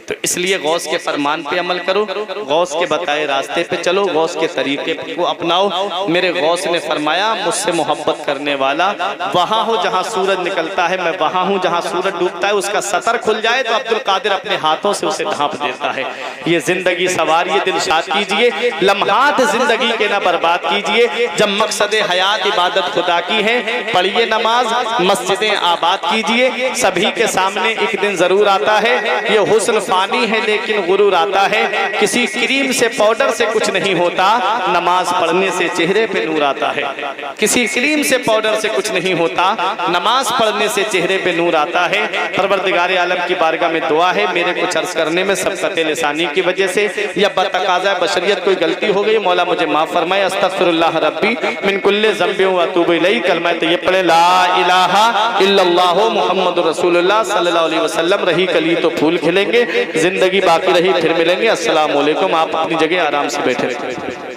तो इसलिए गौस के फरमान पे अमल करो, गौस के बताए रास्ते पे चलो, गौस के तरीके को अपनाओ। मेरे गौस ने फरमाया, मुझसे मोहब्बत करने वाला वहां हो जहां सूरज निकलता है, मैं वहां हूं जहां सूरज डूबता है। उसका सतर खुल जाए तो अब्दुल कादिर अपने हाथों से उसे ढांप देता है। ये जिंदगी सवारिए, दिल शाद कीजिए, लम्हात जिंदगी के ना बर्बाद कीजिए। जब मकसद हयात इबादत खुदा की है, पढ़िए नमाज, मस्जिदें आबाद कीजिए। सभी के सामने एक दिन जरूर आता है, ये हुस्न फानी है लेकिन गुरूर आता है। किसी क्रीम से पाउडर से कुछ नहीं होता, नमाज पढ़ने से चेहरे पे नूर आता है। किसी क्रीम से पाउडर से कुछ नहीं होता, नमाज पढ़ने से चेहरे पे नूर आता है। परवरदिगार आलम की बारगाह में दुआ है, मेरे कुछ अर्ज करने में सबकत लिसानी की वजह से या बतकाज़ा बशरियत कोई गलती हो गई, मौला मुझे माफ फरमाए। अस्तगफिरुल्लाह रब्बी मिन कुल्लि ज़ंबि व अतूबु इलैहि। कलमा तय्यब पढ़े, ला इलाहा इल्लल्लाह मुहम्मदुर रसूलुल्लाह सल्लल्लाहु अलैहि वसल्लम। रही कली तो फूल खिलेंगे, जिंदगी बाकी रही फिर मिलेंगे। अस्सलाम वालेकुम। आप अपनी जगह आराम से बैठे रहें।